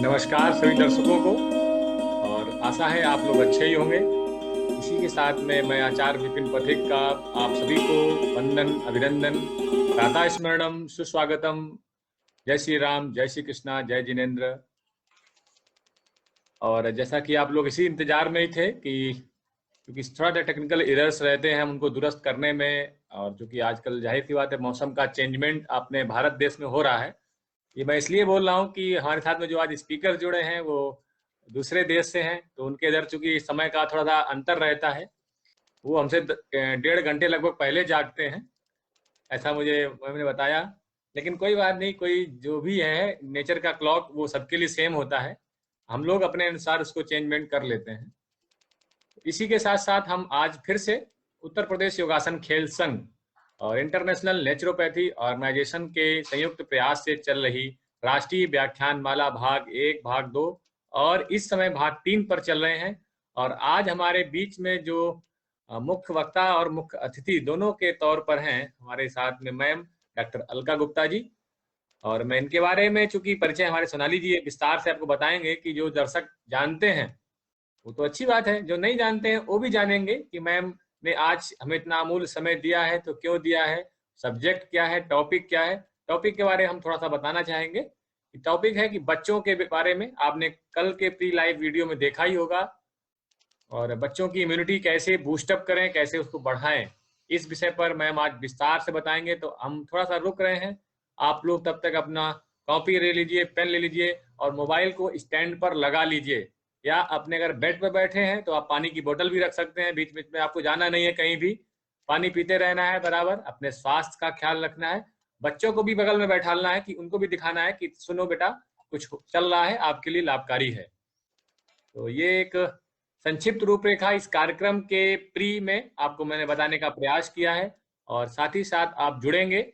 नमस्कार सभी दर्शकों को। और आशा है आप लोग अच्छे ही होंगे। इसी के साथ में मैं आचार्य विपिन पथिक का आप सभी को वंदन, अभिनंदन, प्रातः स्मरणम, सुस्वागतम। जय श्री राम, जय श्री कृष्णा, जय जिनेन्द्र। और जैसा कि आप लोग इसी इंतजार में ही थे कि क्योंकि थोड़ा सा टेक्निकल एरर्स रहते हैं हम उनको दुरुस्त करने में, और जो कि आजकल जाहिर सी बात है मौसम का चेंजमेंट अपने भारत देश में हो रहा है। ये मैं इसलिए बोल रहा हूँ कि हमारे साथ में जो आज स्पीकर जुड़े हैं वो दूसरे देश से हैं, तो उनके इधर चूंकि समय का थोड़ा सा अंतर रहता है, वो हमसे 1.5 घंटे लगभग पहले जागते हैं, ऐसा मुझे उन्होंने बताया। लेकिन कोई बात नहीं, कोई जो भी है नेचर का क्लॉक वो सबके लिए सेम होता है, हम लोग अपने अनुसार उसको चेंजमेंट कर लेते हैं। इसी के साथ साथ हम आज फिर से उत्तर प्रदेश योगासन खेल संघ और इंटरनेशनल नेचुरोपैथी ऑर्गेनाइजेशन के संयुक्त प्रयास से चल रही राष्ट्रीय व्याख्यान माला भाग 1, भाग 2 और इस समय भाग 3 पर चल रहे हैं। और आज हमारे बीच में जो मुख्य वक्ता और मुख्य अतिथि दोनों के तौर पर हैं, हमारे साथ में मैम डॉक्टर अलका गुप्ता जी। और मैं इनके बारे में चूंकि परिचय हमारे सोनाली जी विस्तार से आपको बताएंगे कि जो दर्शक जानते हैं वो तो अच्छी बात है, जो नहीं जानते हैं वो भी जानेंगे कि मैम ने आज हमें इतना अमूल्य समय दिया है तो क्यों दिया है, सब्जेक्ट क्या है, टॉपिक क्या है। टॉपिक के बारे में हम थोड़ा सा बताना चाहेंगे कि टॉपिक है कि बच्चों के बारे में आपने कल के प्री लाइव वीडियो में देखा ही होगा, और बच्चों की इम्यूनिटी कैसे बूस्टअप करें, कैसे उसको बढ़ाएं, इस विषय पर मैम आज विस्तार से बताएंगे। तो हम थोड़ा सा रुक रहे हैं, आप लोग तब तक अपना कॉपी ले लीजिए, पेन ले लीजिए और मोबाइल को स्टैंड पर लगा लीजिए, या अपने अगर बेड पर बैठे हैं तो आप पानी की बोतल भी रख सकते हैं, बीच बीच में आपको जाना नहीं है कहीं भी, पानी पीते रहना है बराबर, अपने स्वास्थ्य का ख्याल रखना है। बच्चों को भी बगल में बैठाना है कि उनको भी दिखाना है कि सुनो बेटा कुछ चल रहा है आपके लिए लाभकारी है। तो ये एक संक्षिप्त रूपरेखा इस कार्यक्रम के प्री में आपको मैंने बताने का प्रयास किया है। और साथ ही साथ आप जुड़ेंगे,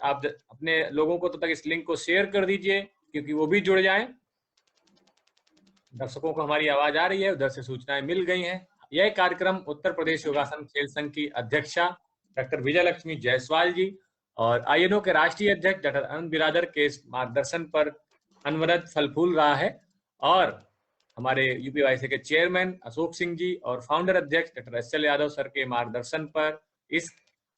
आप अपने लोगों को तो तक इस लिंक को शेयर कर दीजिए क्योंकि वो भी जुड़ जाएं। दर्शकों को हमारी आवाज आ रही है, उधर से सूचनाएं मिल गई हैं। यह कार्यक्रम उत्तर प्रदेश योगासन खेल संघ की अध्यक्षा डॉक्टर विजय लक्ष्मी जायसवाल जी और आईएनओ के राष्ट्रीय अध्यक्ष डॉक्टर अनंत बिरादर के मार्गदर्शन पर अनवरत फल फूल रहा है। और हमारे यूपीवाईसी के चेयरमैन अशोक सिंह जी और फाउंडर अध्यक्ष doctor S L Yadav sir के मार्गदर्शन पर इस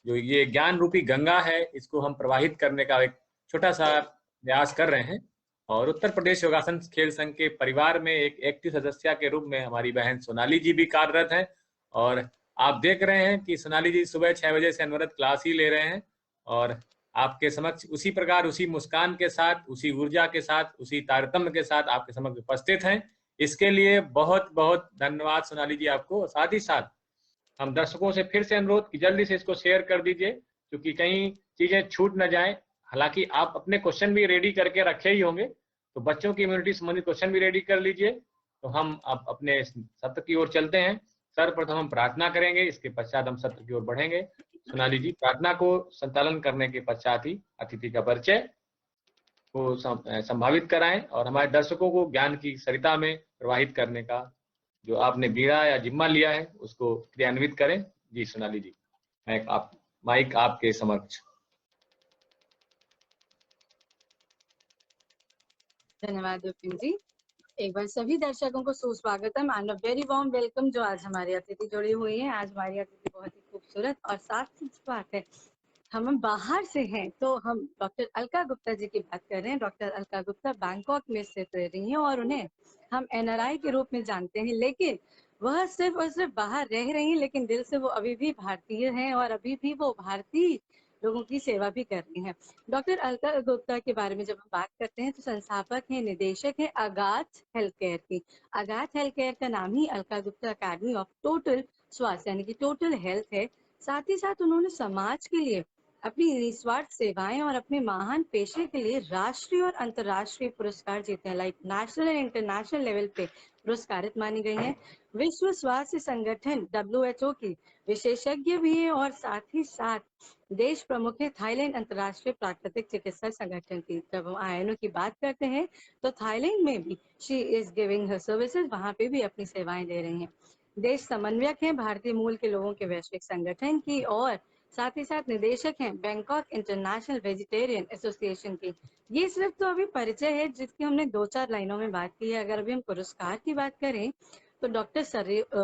जो ये ज्ञान रूपी गंगा है इसको हम प्रवाहित करने का एक छोटा सा प्रयास कर रहे हैं। और उत्तर प्रदेश योगासन खेल संघ के परिवार में एक एक्टिव सदस्य के रूप में हमारी बहन सोनाली जी भी कार्यरत हैं। और आप देख रहे हैं कि सोनाली जी सुबह 6 बजे से अनवरत क्लास ही ले रहे हैं और आपके समक्ष उसी प्रकार, उसी मुस्कान के साथ, उसी ऊर्जा के साथ, उसी तारतम्य के साथ आपके समक्ष उपस्थित हैं। इसके लिए बहुत बहुत धन्यवाद सोनाली जी आपको। साथ ही साथ हम दर्शकों से फिर से अनुरोध कि जल्दी से इसको शेयर कर दीजिए क्योंकि कहीं चीजें छूट न जाए। हालांकि आप अपने क्वेश्चन भी रेडी करके रखे ही होंगे, तो बच्चों की इम्यूनिटी संबंधित क्वेश्चन भी रेडी कर लीजिए। तो हम अब अपने सत्र की ओर चलते हैं। सर्वप्रथम हम प्रार्थना करेंगे, इसके पश्चात हम सत्र की ओर बढ़ेंगे। सोनाली जी प्रार्थना को संचालन करने के पश्चात ही अतिथि का परिचय को संभावित कराएं और हमारे दर्शकों को ज्ञान की सरिता में प्रवाहित करने का जो आपने बीड़ा या जिम्मा लिया है उसको क्रियान्वित करें। जी सोनाली जी, माइक आपके समक्ष। धन्यवाद विपिन जी। एक बार सभी दर्शकों को सुस्वागतम and a very warm welcome. जो आज हमारी अतिथि जुड़ी हुई है, आज हमारी अतिथि बहुत ही खूबसूरत और साथ ही बात है हम बाहर से हैं, तो हम डॉक्टर अलका गुप्ता जी की बात कर रहे हैं। डॉक्टर अलका गुप्ता बैंकॉक में स्थित रह रही हैं और उन्हें हम एनआरआई के रूप में जानते हैं, लेकिन वह सिर्फ और सिर्फ बाहर रह रही हैं, लेकिन दिल से वो अभी भी भारतीय हैं और अभी भी वो भारतीय लोगों की सेवा भी कर रही हैं। डॉक्टर अलका गुप्ता के बारे में जब हम बात करते हैं तो संस्थापक हैं, निदेशक हैं अगाथ हेल्थ केयर की। अगाथ हेल्थ केयर का नाम ही Alka Gupta academy of total स्वास्थ्य यानी कि टोटल हेल्थ है। साथ ही साथ उन्होंने समाज के लिए अपनी निस्वार्थ सेवाएं और अपने महान पेशे के लिए राष्ट्रीय और अंतर्राष्ट्रीय पुरस्कार जीते हैं, like national and international level पे पुरस्कारित मानी गई हैं। विश्व स्वास्थ्य संगठन WHO की विशेषज्ञ भी है और साथ ही साथ देश प्रमुख है थाईलैंड अंतर्राष्ट्रीय प्राकृतिक चिकित्सा संगठन की। जब हम आयनों की बात करते हैं तो थाईलैंड में भी she is giving her services, वहां पे भी अपनी सेवाएं दे रही हैं। देश समन्वयक है भारतीय मूल के लोगों के वैश्विक संगठन की और साथ ही साथ निदेशक हैं बैंकॉक इंटरनेशनल वेजिटेरियन एसोसिएशन की। ये सिर्फ तो अभी परिचय है जिसकी हमने 2-4 लाइनों में बात की है। अगर अभी हम पुरस्कार की बात करें तो डॉक्टर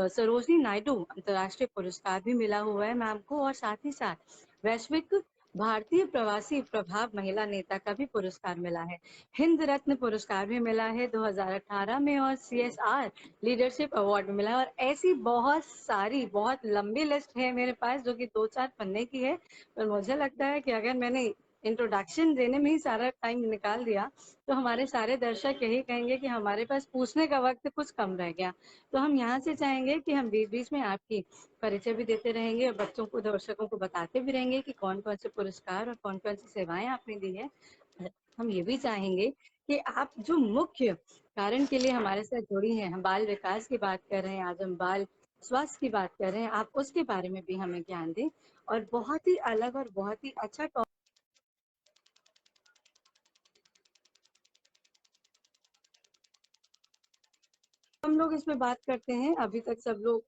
सरोजनी नायडू अंतर्राष्ट्रीय पुरस्कार भी मिला हुआ है मैम को, और साथ ही साथ वैश्विक भारतीय प्रवासी प्रभाव महिला नेता का भी पुरस्कार मिला है। हिंद रत्न पुरस्कार भी मिला है 2018 में, और CSR लीडरशिप अवार्ड मिला है। और ऐसी बहुत सारी, बहुत लंबी लिस्ट है मेरे पास जो कि 2-4 पन्ने की है, पर मुझे लगता है कि अगर मैंने इंट्रोडक्शन देने में ही सारा टाइम निकाल दिया तो हमारे सारे दर्शक यही कहेंगे कि हमारे पास पूछने का वक्त कुछ कम रह गया। तो हम यहाँ से चाहेंगे कि हम बीच बीच में आपकी परिचय भी देते रहेंगे और बच्चों को, दर्शकों को बताते भी रहेंगे कि कौन कौन से पुरस्कार और कौन कौन सी सेवाएं आपने दी है। हम ये भी चाहेंगे कि आप जो मुख्य कारण के लिए हमारे साथ जुड़ी हैं, हम बाल विकास की बात कर रहे हैं, आज हम बाल स्वास्थ्य की बात कर रहे हैं, आप उसके बारे में भी हमें ज्ञान दें। और बहुत ही अलग और बहुत ही अच्छा हम लोग इसमें बात करते हैं। अभी तक सब लोग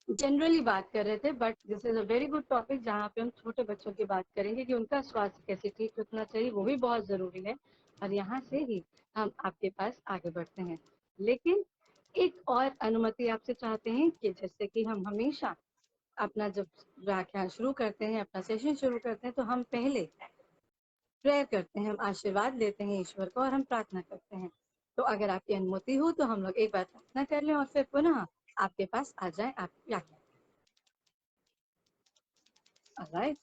जनरली बात कर रहे थे, but this is a very good topic जहाँ पे हम छोटे बच्चों की बात करेंगे कि उनका स्वास्थ्य कैसे ठीक रखना चाहिए, वो भी बहुत जरूरी है। और यहाँ से ही हम आपके पास आगे बढ़ते हैं। लेकिन एक और अनुमति आपसे चाहते हैं कि जैसे कि हम हमेशा अपना जब व्याख्यान शुरू करते हैं, अपना सेशन शुरू करते हैं, तो हम पहले प्रेयर करते हैं, हम आशीर्वाद लेते हैं ईश्वर को और हम प्रार्थना करते हैं। तो अगर आपकी अनुमति हो तो हम लोग एक बार प्रार्थना कर लें और फिर पुनः आपके पास आ जाए आप व्याख्यान। ऑलराइट,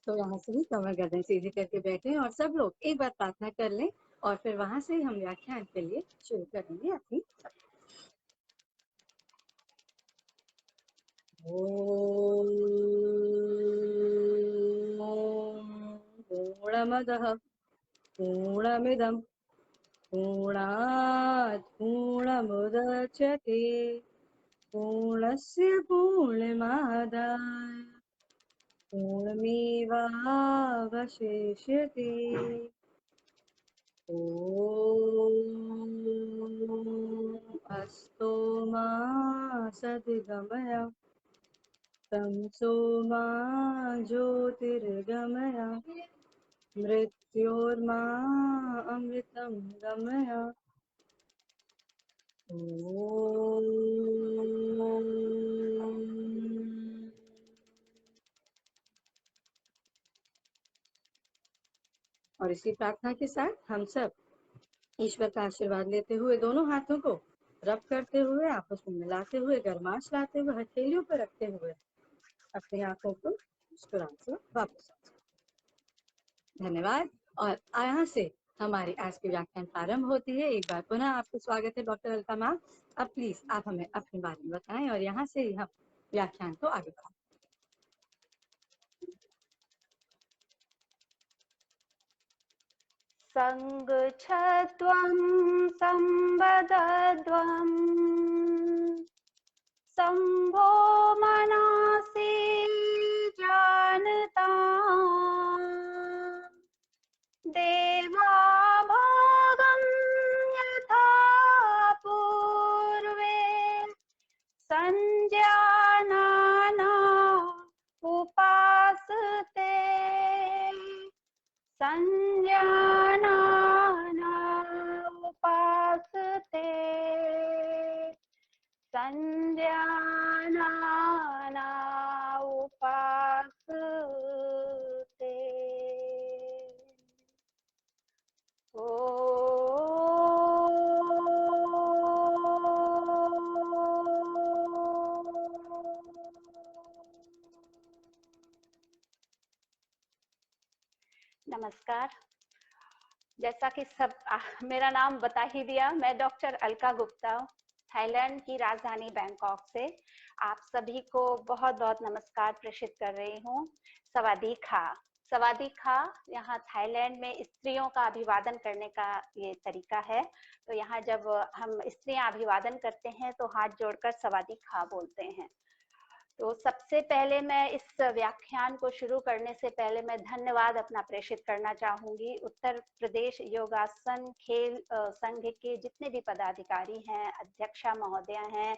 तो यहाँ से ही कमर गर्दन सीधी करके बैठे और सब लोग एक बार प्रार्थना कर लें और फिर वहां से हम व्याख्यान के लिए शुरू करेंगे अपनी। ओम पूर्णमदः पूर्णमिदं पूर्णात् पूर्णमुदच्यते पूर्णस्य पूर्णमादाय पूर्णमेवावशिष्यते। ॐ अस्तु मा सद्गमय तमसो मा ज्योतिर्गमय मृत्योर्मा अमृतं गमय। और इसी प्रार्थना के साथ हम सब ईश्वर का आशीर्वाद लेते हुए दोनों हाथों को रब करते हुए, आपस में मिलाते हुए, गरमाश लाते हुए, हथेलियों पर रखते हुए अपनी आंखों को मुस्कुराते हुए वापस आ जाए। धन्यवाद। और यहाँ से हमारी आज की व्याख्यान प्रारंभ होती है। एक बार पुनः आपका स्वागत है डॉक्टर अलका मैम। अब प्लीज आप हमें अपने बारे में बताएं और यहाँ से ही हम व्याख्यान को आगे बढ़ाएं। संगच्छत्वं संवदध्वं संभो मनसि जानता देवा भागं यथा पूर्वे संजानाना उपासते संजानाना उपासते संजानाना उपासते। ओ नमस्कार। जैसा कि सब मेरा नाम बता ही दिया, मैं डॉक्टर अलका गुप्ता थाईलैंड की राजधानी बैंकॉक से आप सभी को बहुत बहुत नमस्कार प्रेषित कर रही हूँ। सवादी खा। सवादी खा यहाँ थाईलैंड में स्त्रियों का अभिवादन करने का ये तरीका है। तो यहाँ जब हम स्त्रियां अभिवादन करते हैं तो हाथ जोड़कर सवादी खा बोलते हैं। तो सबसे पहले मैं इस व्याख्यान को शुरू करने से पहले मैं धन्यवाद अपना प्रेषित करना चाहूंगी उत्तर प्रदेश योगासन खेल संघ के जितने भी पदाधिकारी हैं, अध्यक्षा महोदया हैं,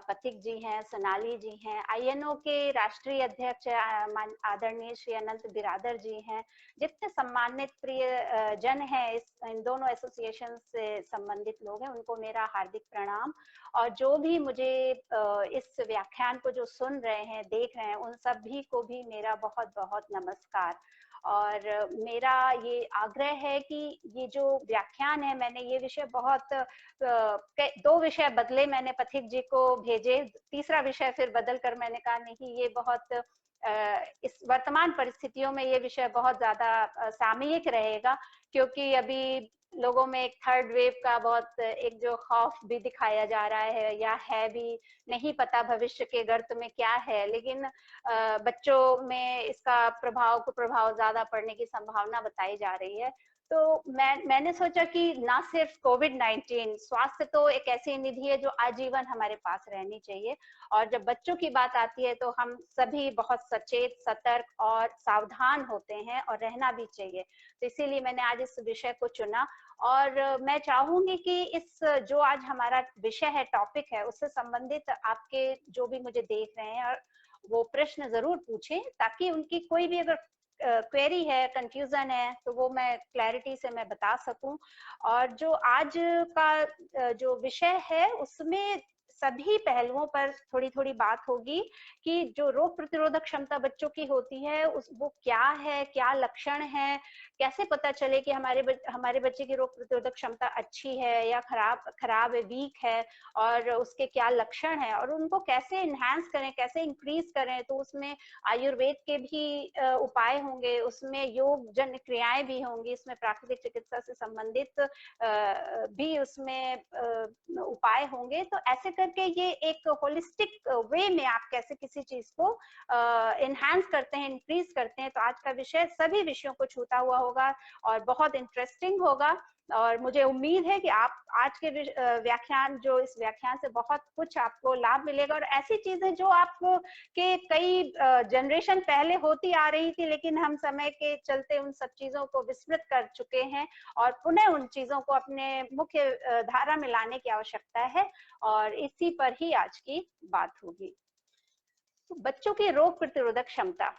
पथिक जी हैं, सोनाली जी हैं, INO के राष्ट्रीय अध्यक्ष आदरणीय श्री अनंत बिरादर जी हैं, जितने सम्मानित प्रिय जन हैं इन दोनों एसोसिएशन से संबंधित लोग हैं, उनको मेरा हार्दिक प्रणाम। और जो भी मुझे इस व्याख्यान को जो सुन रहे हैं, देख रहे हैं, उन सभी को भी मेरा बहुत बहुत नमस्कार। और मेरा ये आग्रह है कि ये जो व्याख्यान है, मैंने ये विषय बहुत 2 विषय बदले, मैंने पथिक जी को भेजे, तीसरा विषय फिर बदल कर मैंने कहा नहीं, ये बहुत इस वर्तमान परिस्थितियों में ये विषय बहुत ज्यादा सामयिक रहेगा, क्योंकि अभी लोगों में एक थर्ड वेव का बहुत एक जो खौफ भी दिखाया जा रहा है, या है भी, नहीं पता भविष्य के गर्त में क्या है, लेकिन बच्चों में इसका प्रभाव ज्यादा पड़ने की संभावना बताई जा रही है। तो मैंने सोचा कि ना सिर्फ कोविड-19, स्वास्थ्य तो एक ऐसी निधि है जो आजीवन हमारे पास रहनी चाहिए, और जब बच्चों की बात आती है तो हम सभी बहुत सचेत, सतर्क और सावधान होते हैं, और रहना भी चाहिए। तो इसीलिए मैंने आज इस विषय को चुना। और मैं चाहूंगी कि इस जो आज हमारा विषय है, टॉपिक है, उससे संबंधित आपके जो भी मुझे देख रहे हैं, और वो प्रश्न जरूर पूछें, ताकि उनकी कोई भी अगर क्वेरी है, कंफ्यूजन है, तो वो मैं क्लैरिटी से मैं बता सकूं। और जो आज का जो विषय है, उसमें सभी पहलुओं पर थोड़ी थोड़ी बात होगी कि जो रोग प्रतिरोधक क्षमता बच्चों की होती है, वो क्या है, क्या लक्षण है, कैसे पता चले कि हमारे बच्चे की रोग प्रतिरोधक क्षमता अच्छी है या खराब है, वीक है, और उसके क्या लक्षण है, और उनको कैसे इनहैंस करें, कैसे इंक्रीज करें। तो उसमें आयुर्वेद के भी उपाय होंगे, उसमें योग जन क्रियाएं भी होंगी, इसमें प्राकृतिक चिकित्सा से संबंधित भी उसमें उपाय होंगे। तो ऐसे करके ये एक होलिस्टिक वे में आप कैसे किसी चीज को इनहैंस करते हैं, इंक्रीज करते हैं। तो आज का विषय सभी विषयों को छूता हुआ होगा और बहुत इंटरेस्टिंग होगा, और मुझे उम्मीद है कि आप आज के इस व्याख्यान से बहुत कुछ आपको लाभ मिलेगा, और ऐसी चीजें जो आपको के कई जनरेशन पहले होती आ रही थी, लेकिन हम समय के चलते उन सब चीजों को विस्मृत कर चुके हैं, और पुनः उन चीजों को अपने मुख्य धारा में लाने की आवश्यकता है, और इसी पर ही आज की बात होगी। तो बच्चों की रोग प्रतिरोधक क्षमता,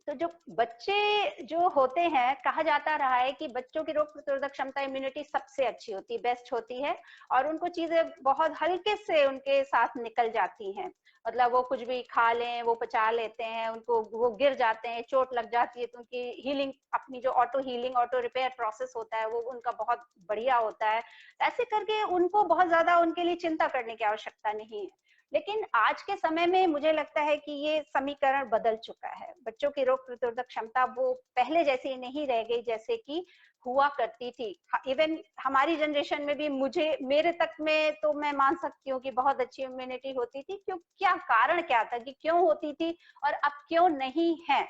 तो जो बच्चे जो होते हैं, कहा जाता रहा है कि बच्चों की रोग प्रतिरोधक क्षमता, इम्यूनिटी सबसे अच्छी होती है, बेस्ट होती है, और उनको चीजें बहुत हल्के से उनके साथ निकल जाती हैं। मतलब वो कुछ भी खा लें, वो पचा लेते हैं, उनको वो गिर जाते हैं, चोट लग जाती है तो उनकी हीलिंग, अपनी जो auto healing, auto repair process होता है, वो उनका बहुत बढ़िया होता है। ऐसे करके उनको बहुत ज्यादा उनके लिए चिंता करने की आवश्यकता नहीं है। लेकिन आज के समय में मुझे लगता है कि ये समीकरण बदल चुका है। बच्चों की रोग प्रतिरोधक क्षमता वो पहले जैसी नहीं रह गई जैसे कि हुआ करती थी। इवन हमारी जनरेशन में भी मेरे तक में तो मैं मान सकती हूँ कि बहुत अच्छी इम्यूनिटी होती थी। क्या कारण क्या था कि क्यों होती थी और अब क्यों नहीं है?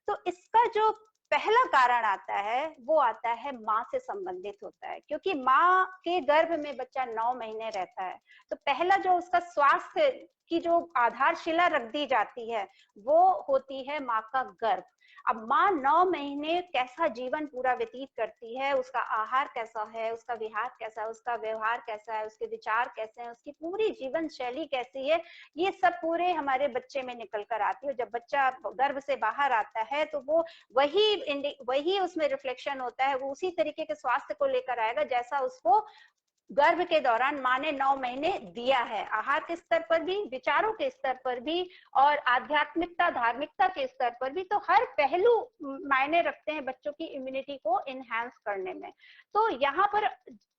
तो इसका जो पहला कारण आता है, वो आता है माँ से संबंधित होता है, क्योंकि माँ के गर्भ में बच्चा 9 महीने रहता है। तो पहला जो उसका स्वास्थ्य की जो आधारशिला रख दी जाती है, वो होती है माँ का गर्भ। अब माँ 9 महीने कैसा जीवन पूरा व्यतीत करती है, उसका आहार कैसा है, उसका विहार कैसा है, उसका व्यवहार कैसा है, उसके विचार कैसे हैं, उसकी पूरी जीवन शैली कैसी है, ये सब पूरे हमारे बच्चे में निकल कर आती है। जब बच्चा गर्भ से बाहर आता है तो वो वही उसमें रिफ्लेक्शन होता है, वो उसी तरीके के स्वास्थ्य को लेकर आएगा जैसा उसको गर्भ के दौरान माँ ने 9 महीने दिया है। आहार के स्तर पर भी, विचारों के स्तर पर भी, और आध्यात्मिकता, धार्मिकता के स्तर पर भी। तो हर पहलू मायने रखते हैं बच्चों की इम्यूनिटी को इनहैंस करने में। तो यहाँ पर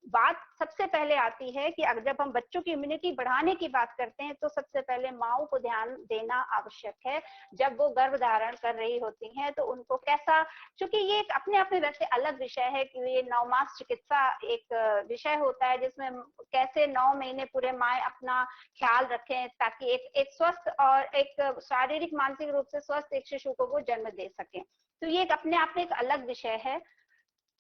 बात सबसे पहले आती है कि अगर जब हम बच्चों की इम्यूनिटी बढ़ाने की बात करते हैं, तो सबसे पहले माँओं को ध्यान देना आवश्यक है। जब वो गर्भ धारण कर रही होती हैं तो उनको कैसा, क्योंकि ये एक अपने आप में वैसे अलग विषय है कि ये नवमास चिकित्सा एक विषय होता है, जिसमें कैसे 9 महीने पूरे माँ अपना ख्याल रखें ताकि एक स्वस्थ और एक शारीरिक मानसिक रूप से स्वस्थ एक शिशु को वो जन्म दे सके। तो ये एक अपने आप में एक अलग विषय है।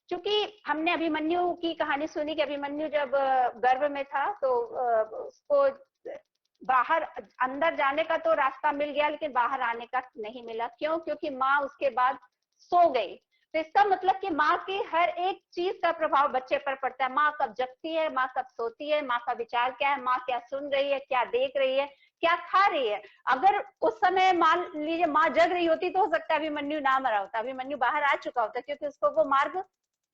क्योंकि हमने अभिमन्यु की कहानी सुनी कि अभिमन्यु जब गर्भ में था तो उसको बाहर अंदर जाने का तो रास्ता मिल गया लेकिन बाहर आने का नहीं मिला। क्यों? क्योंकि माँ उसके बाद सो गई। तो इसका मतलब कि माँ की हर एक चीज का प्रभाव बच्चे पर पड़ता है। माँ कब जगती है, माँ कब सोती है, माँ का विचार क्या है, माँ क्या सुन रही है, क्या देख रही है, क्या खा रही है। अगर उस समय मान लीजिए माँ जग रही होती तो हो सकता है अभिमन्यु ना मरा होता, अभिमन्यु बाहर आ चुका होता, क्योंकि उसको वो मार्ग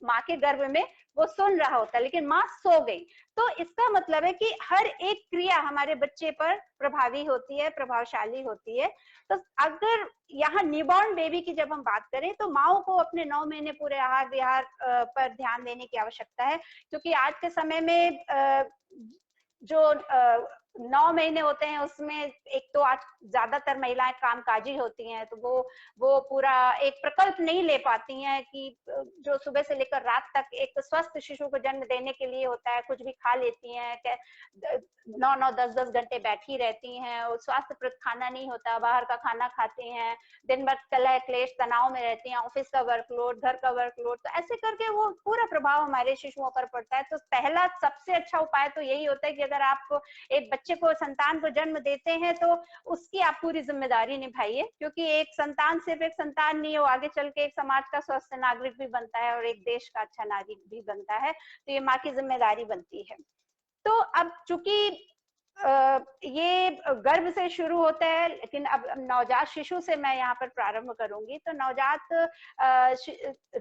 माँ के गर्भ में वो सुन रहा होता, लेकिन माँ सो गई। तो इसका मतलब है कि हर एक क्रिया हमारे बच्चे पर प्रभावी होती है, प्रभावशाली होती है। तो अगर यहाँ न्यूबॉर्न बेबी की जब हम बात करें तो माओ को अपने 9 महीने पूरे आहार विहार पर ध्यान देने की आवश्यकता है, क्योंकि आज के समय में जो 9 महीने होते हैं उसमें एक तो आज ज्यादातर महिलाएं कामकाजी होती हैं, तो वो पूरा एक प्रकल्प नहीं ले पाती हैं कि जो सुबह से लेकर रात तक एक स्वस्थ शिशु को जन्म देने के लिए होता है। कुछ भी खा लेती हैं, 9-9 10-10 घंटे बैठी रहती हैं और स्वास्थ्यप्रद खाना नहीं होता, बाहर का खाना खाती हैं, दिन भर कलह क्लेश तनाव में रहती हैं, ऑफिस का वर्कलोड, घर का वर्कलोड, तो ऐसे करके वो पूरा प्रभाव हमारे शिशुओं पर पड़ता है। तो पहला सबसे अच्छा उपाय तो यही होता है कि अगर आप एक बच्चे को, संतान को जन्म देते हैं तो उसकी आप पूरी जिम्मेदारी निभाइए, क्योंकि एक संतान सिर्फ एक संतान नहीं है, वो आगे चल के एक समाज का स्वस्थ नागरिक भी बनता है और एक देश का अच्छा नागरिक भी बनता है। तो ये माँ की जिम्मेदारी बनती है। तो अब चूंकि ये गर्भ से शुरू होता है, लेकिन अब नवजात शिशु से मैं यहाँ पर प्रारंभ करूंगी। तो नवजात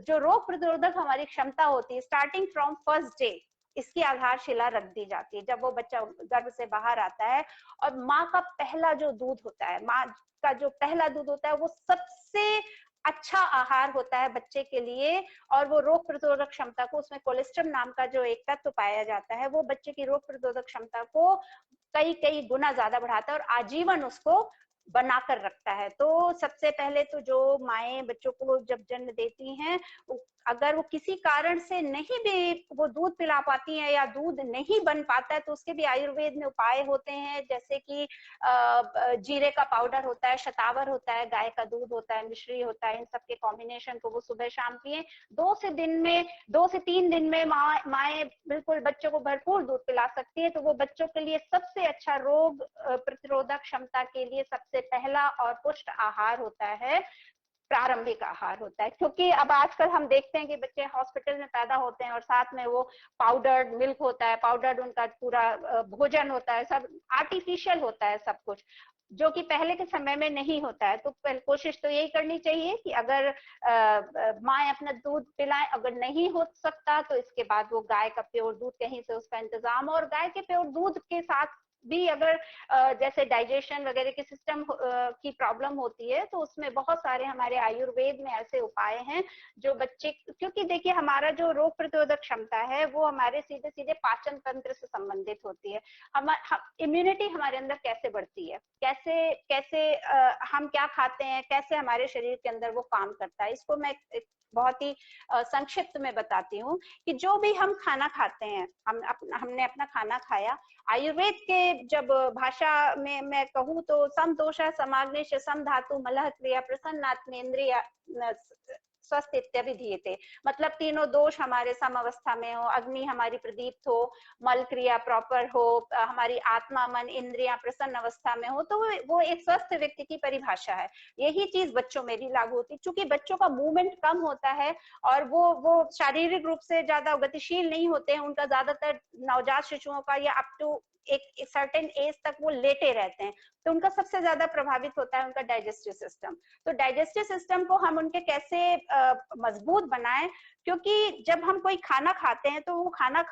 जो रोग प्रतिरोधक हमारी क्षमता होती है, स्टार्टिंग फ्रॉम फर्स्ट डे, इसकी आधारशिला रख दी जाती है जब वो बच्चा गर्भ से बाहर आता है। और माँ का पहला जो दूध होता है, माँ का जो पहला दूध होता है, वो सबसे अच्छा आहार होता है बच्चे के लिए, और वो रोग प्रतिरोधक क्षमता को, उसमें कोलेस्ट्रम नाम का जो एक तत्व पाया जाता है, वो बच्चे की रोग प्रतिरोधक क्षमता को कई कई गुना ज्यादा बढ़ाता है और आजीवन उसको बनाकर रखता है। तो सबसे पहले तो जो माएं बच्चों को जब जन्म देती हैं, अगर वो किसी कारण से नहीं भी वो दूध पिला पाती हैं या दूध नहीं बन पाता है, तो उसके भी आयुर्वेद में उपाय होते हैं, जैसे कि जीरे का पाउडर होता है, शतावर होता है, गाय का दूध होता है, मिश्री होता है, इन सबके कॉम्बिनेशन को वो सुबह शाम पिए। 2 से 3 दिन में माएं बिल्कुल बच्चों को भरपूर दूध पिला सकती है। तो वो बच्चों के लिए सबसे अच्छा रोग प्रतिरोधक क्षमता के लिए सबसे पहला और पुष्ट आहार होता है, प्रारंभिक आहार होता है। क्योंकि अब आजकल हम देखते हैं कि बच्चे हॉस्पिटल में पैदा होते हैं और साथ में वो पाउडर्ड मिल्क होता है, पाउडर्ड उनका पूरा भोजन होता है, सब आर्टिफिशियल होता है सब कुछ, जो कि पहले के समय में नहीं होता है। तो कोशिश तो यही करनी चाहिए कि अगर माँ अपना दूध पिलाएं, अगर नहीं हो सकता तो इसके बाद वो गाय का प्योर दूध कहीं से उसका इंतजाम, और गाय के प्योर दूध के साथ भी अगर जैसे डाइजेशन वगैरह के सिस्टम की प्रॉब्लम होती है, तो उसमें बहुत सारे हमारे आयुर्वेद में ऐसे उपाय हैं जो बच्चे, क्योंकि देखिए हमारा जो रोग प्रतिरोधक क्षमता है वो हमारे सीधे सीधे पाचन तंत्र से संबंधित होती है। इम्यूनिटी हमारे अंदर कैसे बढ़ती है, कैसे कैसे हम क्या खाते हैं, कैसे हमारे शरीर के अंदर वो काम करता है, इसको मैं बहुत ही संक्षिप्त में बताती हूँ कि जो भी हम खाना खाते हैं, हमने अपना खाना खाया, आयुर्वेद के जब भाषा में मैं कहूँ तो सम दोषा समाग्नेश सम धातु मलह क्रिया प्रसन्नात्मेन्द्रिय स्वस्थ इत्यभिधीयते, मतलब तीनों दोष हमारे सम अवस्था में हो, अग्नि हमारी प्रदीप्त हो, मल क्रिया प्रॉपर हो, हमारी आत्मा मन इंद्रियां प्रसन्न अवस्था में हो, तो वो एक स्वस्थ व्यक्ति की परिभाषा है। यही चीज बच्चों में भी लागू होती है। चूंकि बच्चों का मूवमेंट कम होता है और वो शारीरिक रूप से ज्यादा गतिशील नहीं होते हैं, उनका ज्यादातर नवजात शिशुओं का या अप टू एक सर्टेन एज तक वो लेटे रहते हैं, तो उनका सबसे ज्यादा प्रभावित होता है उनका डाइजेस्टिव सिस्टम। तो डाइजेस्टिव सिस्टम को हम उनके कैसे मजबूत बनाएं, क्योंकि जब हम कोई खाना खाते हैं तो वो खाना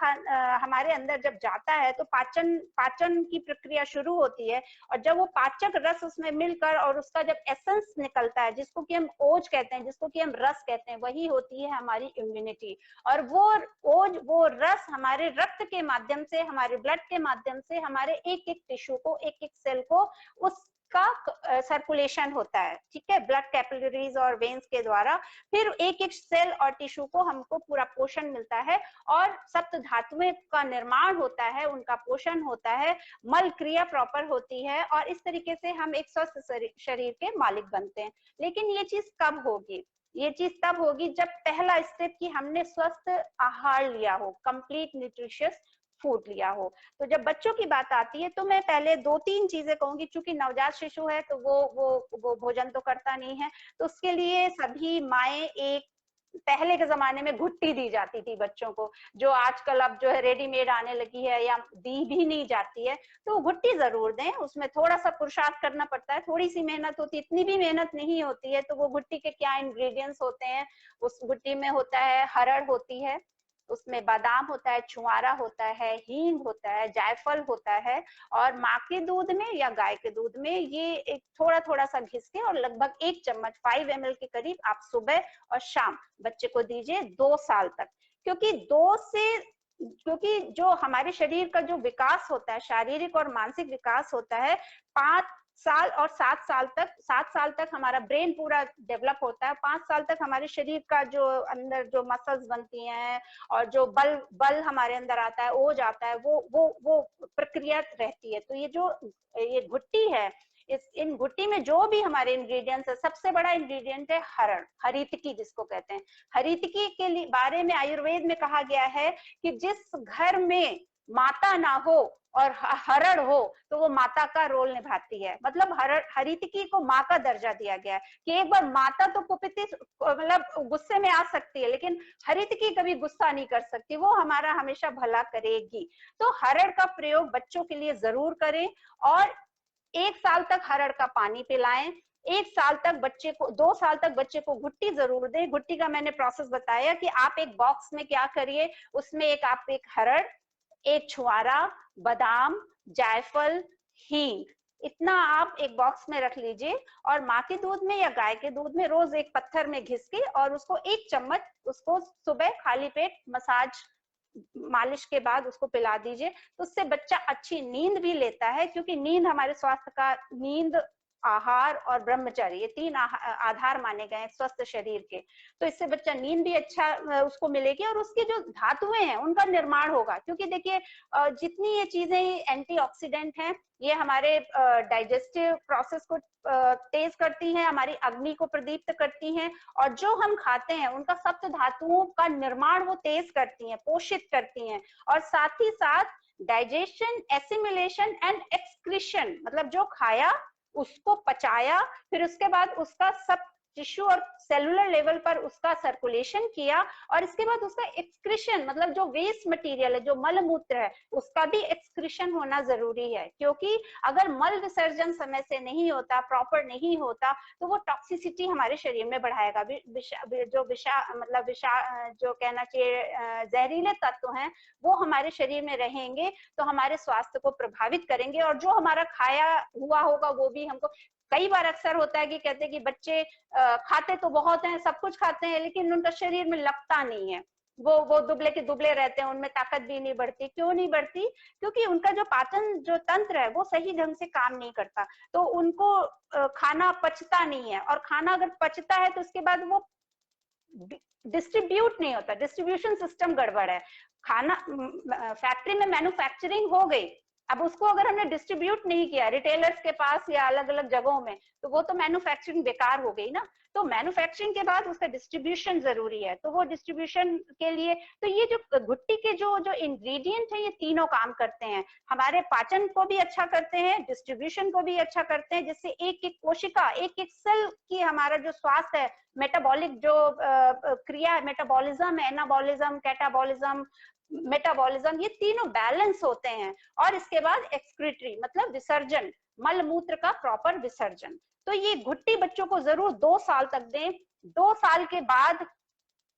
हमारे अंदर जब जाता है तो पाचन की प्रक्रिया शुरू होती है, और जब वो पाचक रस उसमें मिलकर और उसका जब एसेंस निकलता है, जिसको कि हम ओज कहते हैं, जिसको कि हम रस कहते हैं, वही होती है हमारी इम्यूनिटी। और वो ओज, वो रस हमारे रक्त के माध्यम से, हमारे ब्लड के माध्यम से हमारे एक एक टिश्यू को, एक एक सेल को उसका सर्कुलेशन होता है, ठीक है, ब्लड कैपिलरीज और वेन्स के द्वारा। फिर एक एक सेल और टिश्यू को हमको पूरा पोषण मिलता है और सप्त धातुओं का निर्माण होता है, उनका पोषण होता है, मल क्रिया प्रॉपर होती है, और इस तरीके से हम एक स्वस्थ शरीर के मालिक बनते हैं। लेकिन ये चीज कब होगी? ये चीज तब होगी जब पहला स्टेप कि हमने स्वस्थ आहार लिया हो, कंप्लीट न्यूट्रिशियस फूड लिया हो। तो जब बच्चों की बात आती है तो मैं पहले 2-3 चीजें कहूंगी, क्योंकि नवजात शिशु है तो वो भोजन तो करता नहीं है, तो उसके लिए सभी माएं एक पहले के जमाने में घुट्टी दी जाती थी बच्चों को, जो आजकल अब जो है रेडीमेड आने लगी है या दी भी नहीं जाती है, तो घुट्टी जरूर दें। उसमें थोड़ा सा पुरुषार्थ करना पड़ता है, थोड़ी सी मेहनत होती है, इतनी भी मेहनत नहीं होती है। तो वो घुट्टी के क्या इंग्रेडिएंट्स होते हैं, उस घुट्टी में होता है हरड़ होती है, उसमें बादाम होता है, छुआरा होता है, हींग होता है, जायफल होता है, और माँ के दूध में या गाय के दूध में ये एक थोड़ा थोड़ा सा घिस के और लगभग 1 चम्मच 5 ml के करीब आप सुबह और शाम बच्चे को दीजिए 2 साल तक। क्योंकि जो हमारे शरीर का जो विकास होता है, शारीरिक और मानसिक विकास होता है, 5 साल और 7 साल तक हमारा ब्रेन पूरा डेवलप होता है। 5 साल तक हमारे शरीर का जो अंदर जो मसल्स बनती हैं और जो बल हमारे अंदर आता है, ओज आता है, वो प्रक्रिया रहती है। तो ये घुट्टी है, इन घुट्टी में जो भी हमारे इंग्रेडिएंट्स है, सबसे बड़ा इंग्रेडिएंट है हरड़, हरितकी जिसको कहते हैं। हरितकी के बारे में आयुर्वेद में कहा गया है कि जिस घर में माता ना हो और हरड़ हो तो वो माता का रोल निभाती है। मतलब हरितकी को माँ का दर्जा दिया गया है कि एक बार माता तो कुपित मतलब गुस्से में आ सकती है, लेकिन हरितकी कभी गुस्सा नहीं कर सकती, वो हमारा हमेशा भला करेगी। तो हरड़ का प्रयोग बच्चों के लिए जरूर करें, और 1 साल तक हरड़ का पानी पिलाएं। 1 साल तक बच्चे को 2 साल तक बच्चे को घुट्टी जरूर दें। घुट्टी का मैंने प्रोसेस बताया कि आप एक बॉक्स में क्या करिए, उसमें आप एक हरड़, एक छुआरा, बादाम, जायफल, हींग, इतना आप एक बॉक्स में रख लीजिए, और माँ के दूध में या गाय के दूध में रोज एक पत्थर में घिस के और उसको 1 चम्मच उसको सुबह खाली पेट मालिश के बाद उसको पिला दीजिए। तो उससे बच्चा अच्छी नींद भी लेता है, क्योंकि नींद हमारे स्वास्थ्य का, नींद, आहार और ब्रह्मचर्य, ये 3 आधार माने गए हैं स्वस्थ शरीर के। तो इससे बच्चा नींद भी अच्छा उसको मिलेगी, और उसकी जो धातुएं हैं उनका निर्माण होगा। क्योंकि देखिए जितनी ये चीजें एंटीऑक्सीडेंट हैं, ये हमारे डाइजेस्टिव प्रोसेस को तेज करती हैं, हमारी अग्नि को प्रदीप्त करती हैं, और जो हम खाते हैं उनका सप्त धातुओं का निर्माण वो तेज करती हैं, पोषित करती हैं। और साथ ही साथ डाइजेशन, एसिमिलेशन एंड एक्सक्रीशन, मतलब जो खाया उसको पचाया, फिर उसके बाद उसका सब टिश्यू और सेलुलर लेवल पर उसका सर्कुलेशन किया, और इसके बाद उसका एक्सक्रीशन, मतलब जो वेस्ट मटेरियल है, जो मल मूत्र है, उसका भी एक्सक्रीशन होना जरूरी है। क्योंकि अगर मल विसर्जन समय से नहीं होता, प्रॉपर नहीं होता, तो वो टॉक्सिसिटी हमारे शरीर में बढ़ाएगा। जो कहना चाहिए जहरीले तत्व हैं वो हमारे शरीर में रहेंगे, तो हमारे स्वास्थ्य को प्रभावित करेंगे, और जो हमारा खाया हुआ होगा वो भी हमको, कई बार अक्सर होता है कि कहते हैं कि बच्चे खाते तो बहुत हैं, सब कुछ खाते हैं, लेकिन उनका शरीर में लगता नहीं है, वो दुबले के दुबले रहते हैं, उनमें ताकत भी नहीं बढ़ती। क्यों नहीं बढ़ती? क्योंकि उनका जो पाचन जो तंत्र है वो सही ढंग से काम नहीं करता, तो उनको खाना पचता नहीं है, और खाना अगर पचता है तो उसके बाद वो डिस्ट्रीब्यूट नहीं होता, डिस्ट्रीब्यूशन सिस्टम गड़बड़ है। खाना फैक्ट्री में मैन्युफैक्चरिंग हो गई, अब उसको अगर हमने डिस्ट्रीब्यूट नहीं किया रिटेलर्स के पास या अलग अलग जगहों में, तो वो तो मैन्युफैक्चरिंग बेकार हो गई ना। तो मैन्युफैक्चरिंग के बाद उसका डिस्ट्रीब्यूशन जरूरी है, तो वो डिस्ट्रीब्यूशन के लिए तो ये जो घुट्टी के जो इंग्रेडिएंट है, ये तीनों काम करते हैं, हमारे पाचन को भी अच्छा करते हैं, डिस्ट्रीब्यूशन को भी अच्छा करते हैं, जिससे एक एक कोशिका, एक एक सेल की हमारा जो स्वास्थ्य है, मेटाबॉलिक जो क्रिया है, मेटाबॉलिज्म, एनाबॉलिज्म, कैटाबॉलिज्म, मेटाबॉलिज्म, ये तीनों बैलेंस होते हैं। और इसके बाद एक्सक्रीटरी मतलब विसर्जन, मल मूत्र का प्रॉपर विसर्जन। तो ये घुट्टी बच्चों को जरूर 2 साल तक दें। 2 साल के बाद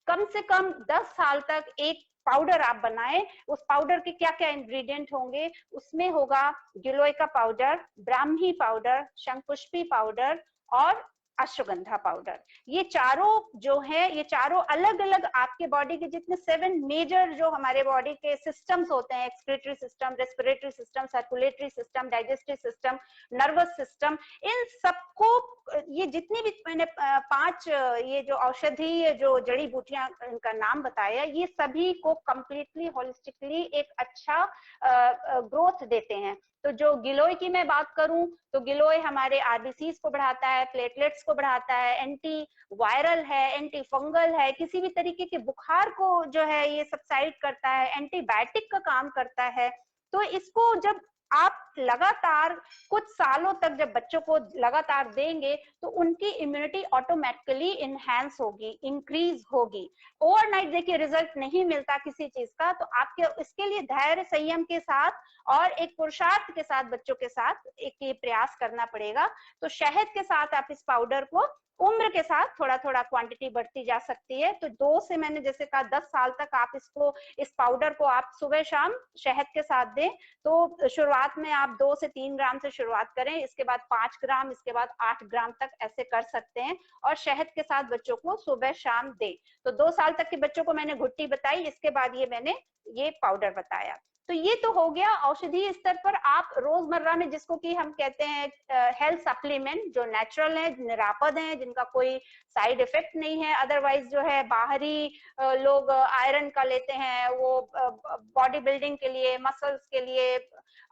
कम से कम 10 साल तक एक पाउडर आप बनाएं। उस पाउडर के क्या क्या इंग्रेडिएंट होंगे? उसमें होगा गिलोय का powder, Brahmi powder, Shankhpushpi powder और अश्वगंधा पाउडर। ये चारों जो है, ये चारों अलग अलग आपके बॉडी के जितने 7 मेजर जो हमारे बॉडी के सिस्टम्स होते हैं, excretory system, respiratory system, circulatory system, digestive system, nervous system, इन सबको, ये जितनी भी मैंने 5 ये जो औषधि जो जड़ी बूटियां इनका नाम बताया, ये सभी को कंप्लीटली होलिस्टिकली एक अच्छा ग्रोथ देते हैं। तो जो गिलोय की मैं बात करूं तो गिलोय हमारे आरबीसीज को बढ़ाता है, प्लेटलेट्स को बढ़ाता है, एंटी वायरल है, एंटी फंगल है, किसी भी तरीके के बुखार को जो है ये सबसाइड करता है, एंटीबायोटिक का काम करता है। तो इसको जब आप लगातार कुछ सालों तक जब बच्चों को लगातार देंगे तो उनकी इम्यूनिटी ऑटोमेटिकली इनहैंस होगी, इंक्रीज होगी। ओवरनाइट देखिए रिजल्ट नहीं मिलता किसी चीज का, तो आपके इसके लिए धैर्य संयम के साथ और एक पुरुषार्थ के साथ बच्चों के साथ एक ये प्रयास करना पड़ेगा। तो शहद के साथ आप इस पाउडर को उम्र के साथ थोड़ा थोड़ा क्वांटिटी बढ़ती जा सकती है। तो 2 से मैंने जैसे कहा 10 साल तक आप इसको, इस पाउडर को आप सुबह शाम शहद के साथ दें। तो शुरुआत में आप 2 से 3 ग्राम से शुरुआत करें, इसके बाद 5 ग्राम, इसके बाद 8 ग्राम तक ऐसे कर सकते हैं और शहद के साथ बच्चों को सुबह शाम दें। तो 2 साल तक के बच्चों को मैंने घुट्टी बताई, इसके बाद ये मैंने ये पाउडर बताया। तो ये तो हो गया औषधीय स्तर पर। आप रोजमर्रा में जिसको कि हम कहते हैं हेल्थ सप्लीमेंट, जो नेचुरल है, निरापद है, जिनका कोई साइड इफेक्ट नहीं है, अदरवाइज जो है बाहरी लोग आयरन का लेते हैं, वो बॉडी बिल्डिंग के लिए, मसल्स के लिए।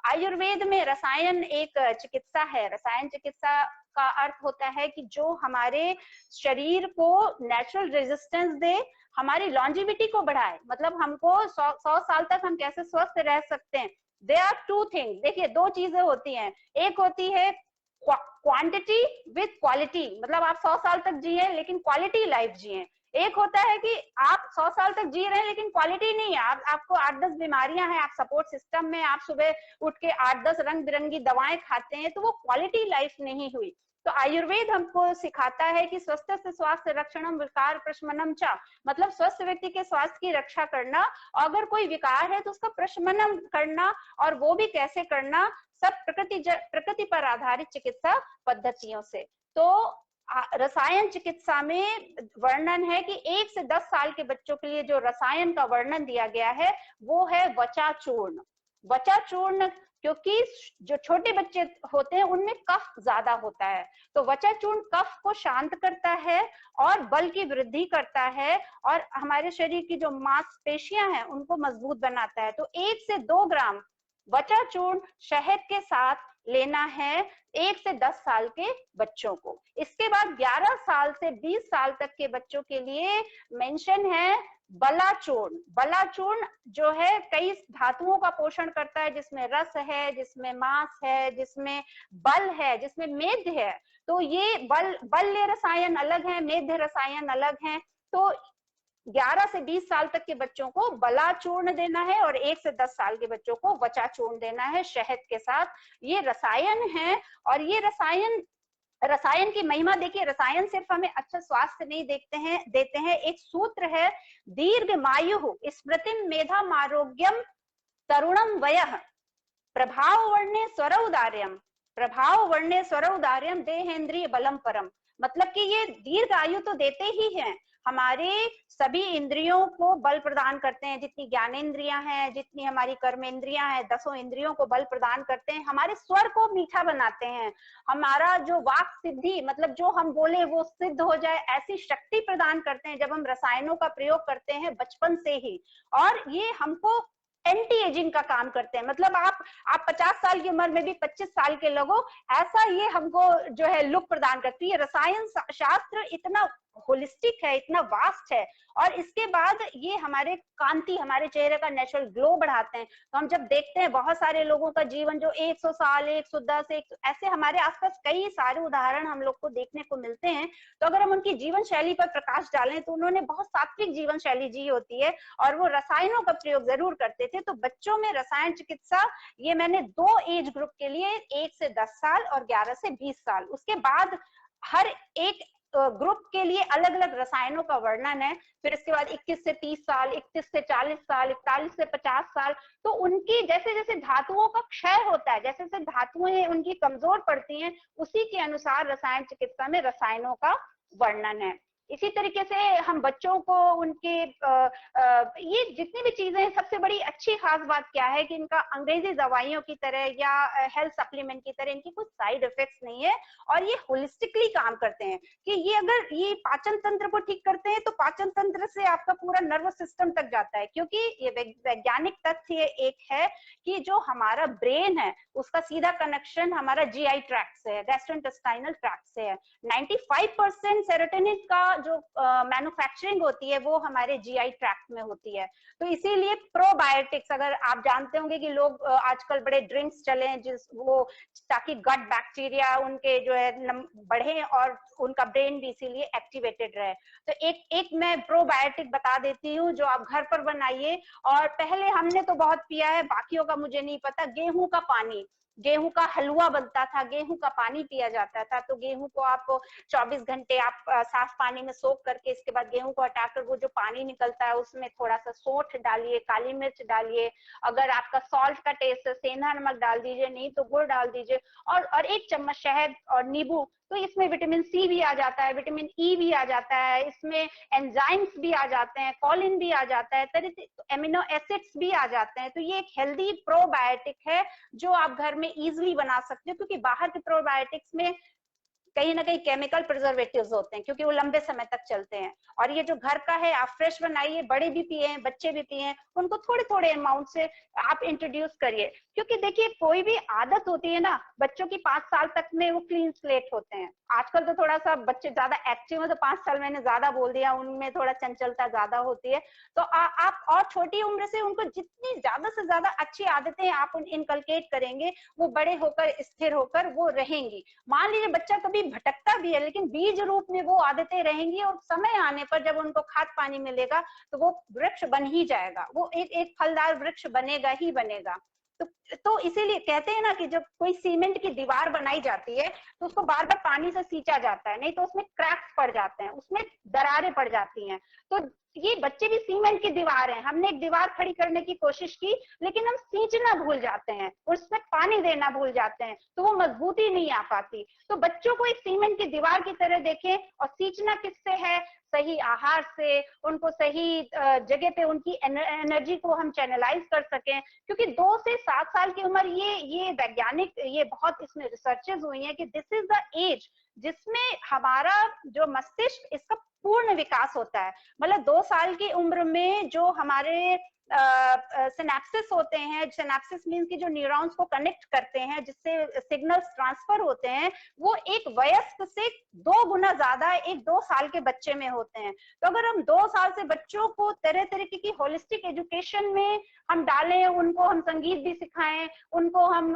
आयुर्वेद में रसायन एक चिकित्सा है। रसायन चिकित्सा का अर्थ होता है कि जो हमारे शरीर को नेचुरल रेजिस्टेंस दे, हमारी लॉन्जिविटी को बढ़ाए, मतलब हमको 100 साल तक हम कैसे स्वस्थ रह सकते हैं। दे आर टू थिंग्स, देखिए 2 चीजें होती हैं, एक होती है क्वांटिटी विद क्वालिटी, मतलब आप 100 साल तक जिए लेकिन क्वालिटी लाइफ जिए। एक होता है कि आप 100 साल तक जी रहे हैं लेकिन क्वालिटी नहीं है, आपको 8-10 बीमारियां हैं, आप सपोर्ट सिस्टम में, आप सुबह उठ के 8-10 रंग बिरंगी दवाएं खाते हैं, तो वो क्वालिटी लाइफ नहीं हुई। तो आयुर्वेद हमको सिखाता है कि स्वस्थ से स्वास्थ्य रक्षणम विकार प्रशमनम च, मतलब स्वस्थ व्यक्ति के स्वास्थ्य की रक्षा करना, अगर कोई विकार है तो उसका प्रशमनम करना, और वो भी कैसे करना, सब प्रकृति पर आधारित चिकित्सा पद्धतियों से। तो रसायन चिकित्सा में वर्णन है कि 1 से 10 साल के बच्चों के लिए जो रसायन का वर्णन दिया गया है वो है वचा चूर्ण। वचा चूर्ण, क्योंकि जो छोटे बच्चे होते हैं उनमें कफ ज्यादा होता है, तो वचा चूर्ण कफ को शांत करता है और बल की वृद्धि करता है और हमारे शरीर की जो मांसपेशियां हैं उनको मजबूत बनाता है। तो 1 से 2 ग्राम वचा चूर्ण शहद के साथ लेना है 1 से 10 साल के बच्चों को। इसके बाद 11 साल से 20 साल तक के बच्चों के लिए मेंशन है बला चूर्ण। बला चूर्ण जो है कई धातुओं का पोषण करता है, जिसमें रस है, जिसमें मांस है, जिसमें बल है, जिसमें मेद है। तो ये बल्य रसायन अलग है, मेद रसायन अलग है। तो 11 से 20 साल तक के बच्चों को बला चूर्ण देना है और 1 से 10 साल के बच्चों को वचा चूर्ण देना है शहद के साथ। ये रसायन है, और ये रसायन की महिमा देखिए, रसायन सिर्फ हमें अच्छा स्वास्थ्य नहीं देते हैं। एक सूत्र है, दीर्घमायु स्मृतिम मेधाम आरोग्यम तरुणम वयः प्रभाव वर्णे स्वर उदार्यम देहेंद्रिय बलम परम। मतलब कि ये दीर्घ आयु तो देते ही हैं, हमारे सभी इंद्रियों को बल प्रदान करते हैं, जितनी ज्ञानेंद्रियां हैं, जितनी हमारी कर्मेंद्रियां हैं, 10 इंद्रियों को बल प्रदान करते हैं, हमारे स्वर को मीठा बनाते हैं, हमारा जो वाक सिद्धि, मतलब जो हम बोले वो सिद्ध हो जाए, ऐसी शक्ति प्रदान करते हैं जब हम रसायनों का प्रयोग करते हैं बचपन से ही। और ये हमको एंटी एजिंग का काम करते हैं, मतलब आप 50 साल की उम्र में भी 25 साल के लोगों, ऐसा ये हमको जो है लुक प्रदान करती है। रसायन शास्त्र इतना होलिस्टिक है, इतना वास्ट है, और इसके बाद ये हमारे कांति, हमारे चेहरे का नेचुरल ग्लो बढ़ाते हैं। तो हम जब देखते हैं बहुत सारे लोगों का जीवन जो 100 साल, 110, ऐसे हमारे आसपास कई सारे उदाहरण हम लोग को देखने को मिलते हैं। तो अगर हम उनकी जीवन शैली पर प्रकाश डालें तो उन्होंने बहुत सात्विक जीवन शैली जी होती है और वो रसायनों का प्रयोग जरूर करते थे। तो बच्चों में रसायन चिकित्सा, ये मैंने 2 एज ग्रुप के लिए, 1 से 10 साल और 11 से 20 साल, उसके बाद हर एक ग्रुप के लिए अलग अलग रसायनों का वर्णन है। फिर इसके बाद 21 से 30 साल, 31 से 40 साल, 41 से 50 साल। तो उनकी जैसे जैसे धातुओं का क्षय होता है, जैसे जैसे धातुएं उनकी कमजोर पड़ती हैं, उसी के अनुसार रसायन चिकित्सा में रसायनों का वर्णन है। इसी तरीके से हम बच्चों को उनके ये जितनी भी चीजें हैं, सबसे बड़ी अच्छी खास बात क्या है कि इनका अंग्रेजी दवाइयों की तरह या हेल्थ सप्लीमेंट की तरह इनकी कुछ साइड इफेक्ट्स नहीं है, और ये होलिस्टिकली काम करते हैं कि ये अगर ये पाचन तंत्र को ठीक करते हैं तो पाचन तंत्र से आपका पूरा नर्वस सिस्टम तक जाता है, क्योंकि ये वैज्ञानिक तथ्य एक है कि जो हमारा ब्रेन है उसका सीधा कनेक्शन हमारा जीआई ट्रैक्ट से है, गैस्ट्रोइंटेस्टाइनल ट्रैक्ट से है। 95% सेरोटोनिन का जो मैन्युफैक्चरिंग होती है वो हमारे जीआई ट्रैक्ट में होती है। तो इसीलिए प्रोबायोटिक्स, अगर आप जानते होंगे कि लोग आजकल बड़े ड्रिंक्स चले हैं जिस वो ताकि गट बैक्टीरिया उनके जो है बढ़े और उनका ब्रेन भी इसीलिए एक्टिवेटेड रहे। तो एक मैं प्रोबायोटिक बता देती हूँ जो आप घर पर बनाइए, और पहले हमने तो बहुत पिया है, बाकियों का मुझे नहीं पता। गेहूं का पानी, गेहूं का हलवा बनता था, गेहूं का पानी पिया जाता था। तो गेहूं को आप 24 घंटे आप साफ पानी में सोख करके इसके बाद गेहूं को हटाकर वो जो पानी निकलता है उसमें थोड़ा सा सौंठ डालिए, काली मिर्च डालिए, अगर आपका सॉल्ट का टेस्ट है सेंधा नमक डाल दीजिए, नहीं तो गुड़ डाल दीजिए, और 1 चम्मच शहद और नींबू। तो इसमें विटामिन सी भी आ जाता है, विटामिन ई भी आ जाता है, इसमें एंजाइम्स भी आ जाते हैं, कॉलिन भी आ जाता है, तरह एमिनो एसिड्स भी आ जाते हैं। तो ये एक हेल्दी प्रोबायोटिक है जो आप घर में इजीली बना सकते हो, क्योंकि बाहर के प्रोबायोटिक्स में कहीं ना कहीं केमिकल प्रिजर्वेटिव्स होते हैं क्योंकि वो लंबे समय तक चलते हैं। और ये जो घर का है आप फ्रेश बनाइए, बड़े भी पिए, बच्चे भी पिए, उनको थोड़े थोड़े अमाउंट से आप इंट्रोड्यूस करिए। क्योंकि देखिए कोई भी आदत होती है ना, बच्चों की 5 साल तक में वो क्लीन स्लेट होते हैं। आजकल तो थोड़ा सा बच्चे ज्यादा एक्टिव है तो 5 साल मैंने ज्यादा बोल दिया, उनमें थोड़ा चंचलता ज्यादा होती है। तो आप और छोटी उम्र से उनको जितनी ज्यादा से ज्यादा अच्छी आदतें आप इनकलकेट करेंगे, वो बड़े होकर स्थिर होकर वो रहेंगी। मान लीजिए बच्चा कभी भटकता भी है लेकिन बीज रूप में वो आदतें रहेंगी, और समय आने पर जब उनको खाद पानी मिलेगा तो वो वृक्ष बन ही जाएगा, वो एक फलदार वृक्ष बनेगा ही बनेगा। तो इसीलिए कहते हैं ना कि जब कोई सीमेंट की दीवार बनाई जाती है तो उसको बार बार पानी से सींचा जाता है, नहीं तो उसमें क्रैक्स पड़ जाते हैं, उसमें दरारें पड़ जाती हैं। तो ये बच्चे भी सीमेंट की दीवार है, हमने एक दीवार खड़ी करने की कोशिश की लेकिन हम सींचना भूल जाते हैं, उसमें पानी देना भूल जाते हैं, तो वो मजबूती नहीं आ पाती। तो बच्चों को एक सीमेंट की दीवार की तरह देखें, और सींचना किससे है? सही आहार से, उनको सही जगह पे उनकी एनर्जी को हम चैनलाइज कर सकें। क्योंकि 2 से 7 साल की उम्र, ये वैज्ञानिक, ये बहुत इसमें रिसर्चेस हुई हैं कि दिस इज द एज जिसमें हमारा जो मस्तिष्क इसका पूर्ण विकास होता है। मतलब 2 साल की उम्र में जो हमारे सिनेप्सिस होते हैं, सिनेप्सिस मींस कि जो न्यूरॉन्स को कनेक्ट करते हैं जिससे सिग्नल्स ट्रांसफर होते हैं, वो एक वयस्क से 2 गुना ज्यादा एक 2 साल के बच्चे में होते हैं। तो अगर हम 2 साल से बच्चों को तरह तरीके की होलिस्टिक एजुकेशन में हम डालें, उनको हम संगीत भी सिखाएं, उनको हम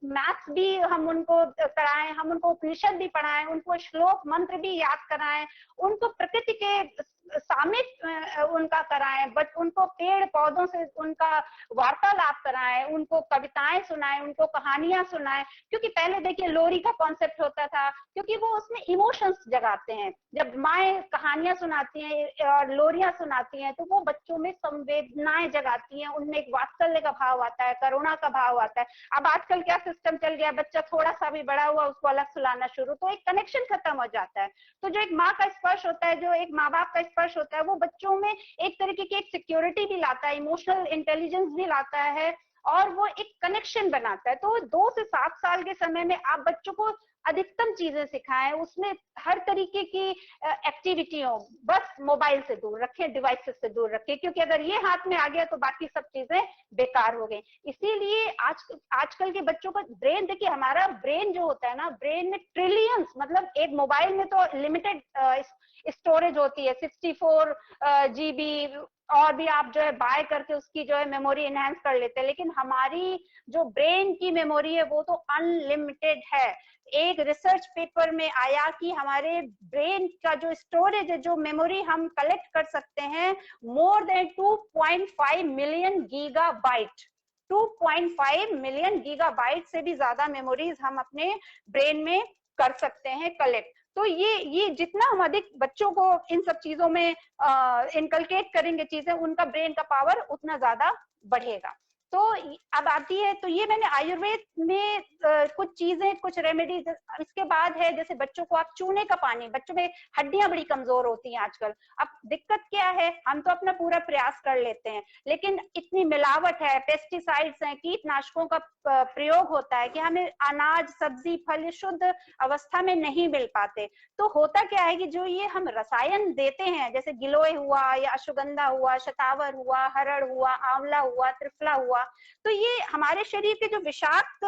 मैथ्स भी हम उनको कराएं, हम उनको उपनिषद भी पढ़ाएं, उनको श्लोक मंत्र भी याद कराएं, उनको प्रकृति के सामित उनका कराएं, बट उनको पेड़ पौधों से उनका वार्तालाप कराएं, उनको कविताएं सुनाएं, उनको कहानियां सुनाएं। क्योंकि पहले देखिए लोरी का कॉन्सेप्ट होता था, क्योंकि वो उसमें इमोशंस जगाते हैं। जब माएँ कहानियां सुनाती हैं और लोरियां सुनाती हैं तो वो बच्चों में संवेदनाएं जगाती हैं, उनमें एक वात्सल्य का भाव आता है, करुणा का भाव आता है। अब आजकल क्या सिस्टम चल गया, बच्चा थोड़ा सा भी बड़ा हुआ उसको अलग सुलाना शुरू, तो एक कनेक्शन खत्म हो जाता है। तो जो एक माँ का स्पर्श होता है, जो एक माँ बाप का स्पर्श होता है, वो बच्चों में एक तरीके की एक सिक्योरिटी भी लाता है, इमोशनल इंटेलिजेंस भी लाता है, और वो एक कनेक्शन बनाता है। तो 2 से 7 साल के समय में आप बच्चों को अधिकतम चीजें सिखाएं, उसमें हर तरीके की एक्टिविटी हो, बस मोबाइल से दूर रखें, डिवाइसेस से दूर रखें, क्योंकि अगर ये हाथ में आ गया तो बाकी सब चीजें बेकार हो गई। इसीलिए आजकल के बच्चों का ब्रेन, देखिए हमारा ब्रेन जो होता है ना, ब्रेन में ट्रिलियंस, मतलब एक मोबाइल में तो लिमिटेड स्टोरेज होती है 64 GB, और भी आप जो है बाय करके उसकी जो है मेमोरी एनहांस कर लेते हैं, लेकिन हमारी जो ब्रेन की मेमोरी है वो तो अनलिमिटेड है। एक रिसर्च पेपर में आया कि हमारे ब्रेन का जो स्टोरेज है, जो मेमोरी हम कलेक्ट कर सकते हैं, more than 2.5 million gigabyte, 2.5 million gigabyte से भी ज्यादा मेमोरीज हम अपने ब्रेन में कर सकते हैं कलेक्ट। तो ये जितना हम अधिक बच्चों को इन सब चीजों में इनकलकेट करेंगे चीजें, उनका ब्रेन का पावर उतना ज्यादा बढ़ेगा। तो अब आती है, तो ये मैंने आयुर्वेद में कुछ चीजें, कुछ रेमेडीज। इसके बाद है जैसे बच्चों को आप चूने का पानी, बच्चों में हड्डियां बड़ी कमजोर होती हैं आजकल। अब दिक्कत क्या है, हम तो अपना पूरा प्रयास कर लेते हैं, लेकिन इतनी मिलावट है, पेस्टिसाइड्स हैं, कीटनाशकों का प्रयोग होता है कि हमें अनाज, सब्जी, फल शुद्ध अवस्था में नहीं मिल पाते। तो होता क्या है कि जो ये हम रसायन देते हैं, जैसे गिलोय हुआ या अश्वगंधा हुआ, शतावर हुआ, हरड़ हुआ, आंवला हुआ, त्रिफला हुआ, तो ये हमारे शरीर के जो विषाक्त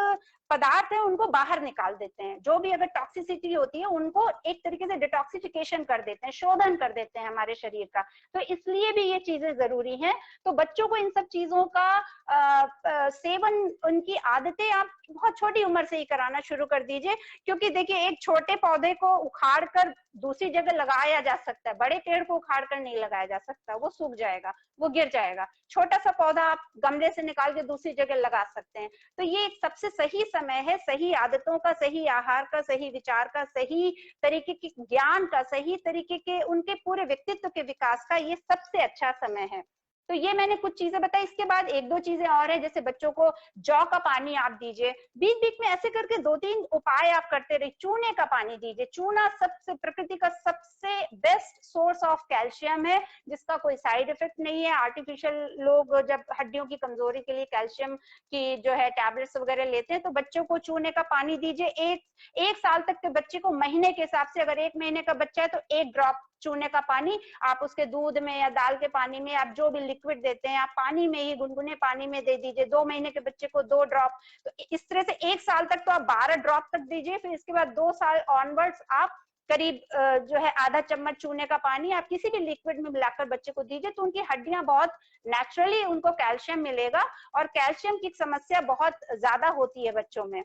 पदार्थ है उनको बाहर निकाल देते हैं। जो भी अगर टॉक्सिसिटी होती है उनको एक तरीके से डिटॉक्सिफिकेशन कर देते हैं, शोधन कर देते हैं हमारे शरीर का। तो इसलिए भी ये चीजें जरूरी हैं। तो बच्चों को इन सब चीजों का सेवन, उनकी आदतें आप बहुत छोटी उम्र से ही कराना शुरू कर दीजिए। क्योंकि देखिए, एक छोटे पौधे को उखाड़ कर दूसरी जगह लगाया जा सकता है, बड़े पेड़ को उखाड़ कर नहीं लगाया जा सकता, वो सूख जाएगा, वो गिर जाएगा। छोटा सा पौधा आप गमले से निकाल के दूसरी जगह लगा सकते हैं। तो ये एक सबसे सही समय है, सही आदतों का, सही आहार का, सही विचार का, सही तरीके के ज्ञान का, सही तरीके के उनके पूरे व्यक्तित्व के विकास का ये सबसे अच्छा समय है। तो ये मैंने कुछ चीजें बताई। इसके बाद एक दो चीजें और है, जैसे बच्चों को जौ का पानी आप दीजिए, बीच बीच में ऐसे करके 2-3 उपाय आप करते रहिए। चूने का पानी दीजिए, चूना सबसे प्रकृति का सबसे बेस्ट सोर्स ऑफ कैल्शियम है, जिसका कोई साइड इफेक्ट नहीं है। आर्टिफिशियल लोग जब हड्डियों की कमजोरी के लिए कैल्शियम की जो है टैबलेट्स वगैरह लेते हैं, तो बच्चों को चूने का पानी दीजिए। एक साल तक के बच्चे को महीने के हिसाब से, अगर 1 महीने का बच्चा है तो 1 ड्रॉप चूने का पानी आप उसके दूध में या दाल के पानी में, आप जो भी लिक्विड देते हैं, आप पानी में ही, गुनगुने पानी में दे दीजिए। 2 महीने के बच्चे को 2 ड्रॉप। तो इस तरह से 1 साल तक तो आप 12 ड्रॉप तक दीजिए। फिर इसके बाद 2 साल ऑनवर्ड्स आप करीब जो है आधा चम्मच चूने का पानी आप किसी भी लिक्विड में मिलाकर बच्चे को दीजिए। तो उनकी हड्डियां बहुत नेचुरली, उनको कैल्शियम मिलेगा। और कैल्शियम की समस्या बहुत ज्यादा होती है बच्चों में।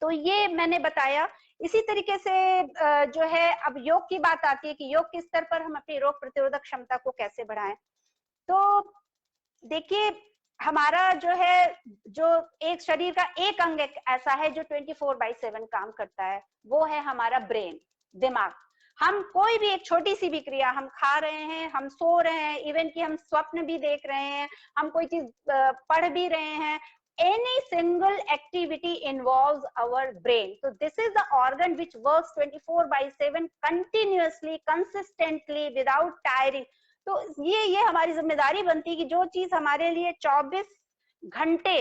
तो ये मैंने बताया। इसी तरीके से जो है, अब योग की बात आती है कि योग के स्तर पर हम अपनी रोग प्रतिरोधक क्षमता को कैसे बढ़ाएं। तो देखिए, हमारा जो है, जो एक शरीर का एक अंग ऐसा है जो 24/7 काम करता है, वो है हमारा ब्रेन, दिमाग। हम कोई भी एक छोटी सी भी क्रिया, हम खा रहे हैं, हम सो रहे हैं, इवन कि हम स्वप्न भी देख रहे हैं, हम कोई चीज पढ़ भी रहे हैं, any single activity involves our brain. So this is the organ which works 24/7 continuously, consistently, without tiring. तो ये हमारी जिम्मेदारी बनती है कि जो चीज हमारे लिए 24 घंटे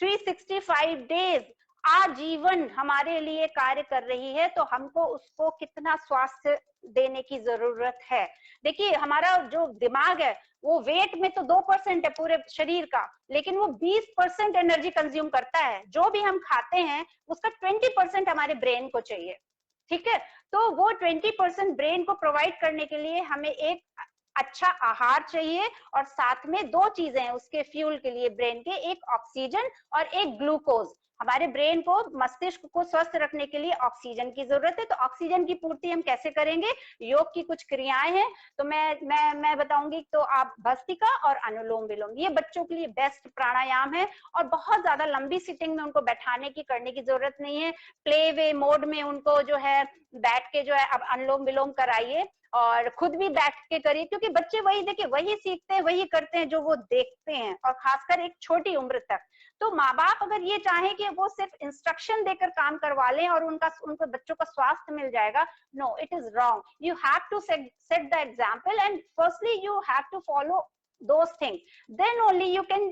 365 डेज आजीवन हमारे लिए कार्य कर रही है, तो हमको उसको कितना स्वास्थ्य देने की जरूरत है। देखिए, हमारा जो दिमाग है वो वेट में तो 2% है पूरे शरीर का, लेकिन वो 20% एनर्जी कंज्यूम करता है। जो भी हम खाते हैं उसका 20% हमारे ब्रेन को चाहिए, ठीक है। तो वो 20% ब्रेन को प्रोवाइड करने के लिए हमें एक अच्छा आहार चाहिए, और साथ में 2 चीजें हैं उसके फ्यूल के लिए ब्रेन के, एक ऑक्सीजन और एक ग्लूकोज। हमारे ब्रेन को, मस्तिष्क को स्वस्थ रखने के लिए ऑक्सीजन की जरूरत है। तो ऑक्सीजन की पूर्ति हम कैसे करेंगे? योग की कुछ क्रियाएं हैं, तो मैं बताऊंगी। तो आप भस्त्रिका और अनुलोम विलोम, ये बच्चों के लिए बेस्ट प्राणायाम है, और बहुत ज्यादा लंबी सिटिंग में उनको बैठाने की, करने की जरूरत नहीं है। प्ले वे मोड में उनको जो है बैठ के जो है अब अनुलोम विलोम कराइए, और खुद भी बैठ के करिए, क्योंकि बच्चे वही देखिए, वही सीखते हैं, वही करते हैं जो वो देखते हैं, और खासकर एक छोटी उम्र तक। तो माँ बाप अगर ये चाहें कि वो सिर्फ इंस्ट्रक्शन देकर काम करवा लें और उनके बच्चों का स्वास्थ्य मिल जाएगा, no, it is wrong. You have to set the example, and firstly you have to follow those things, then only you can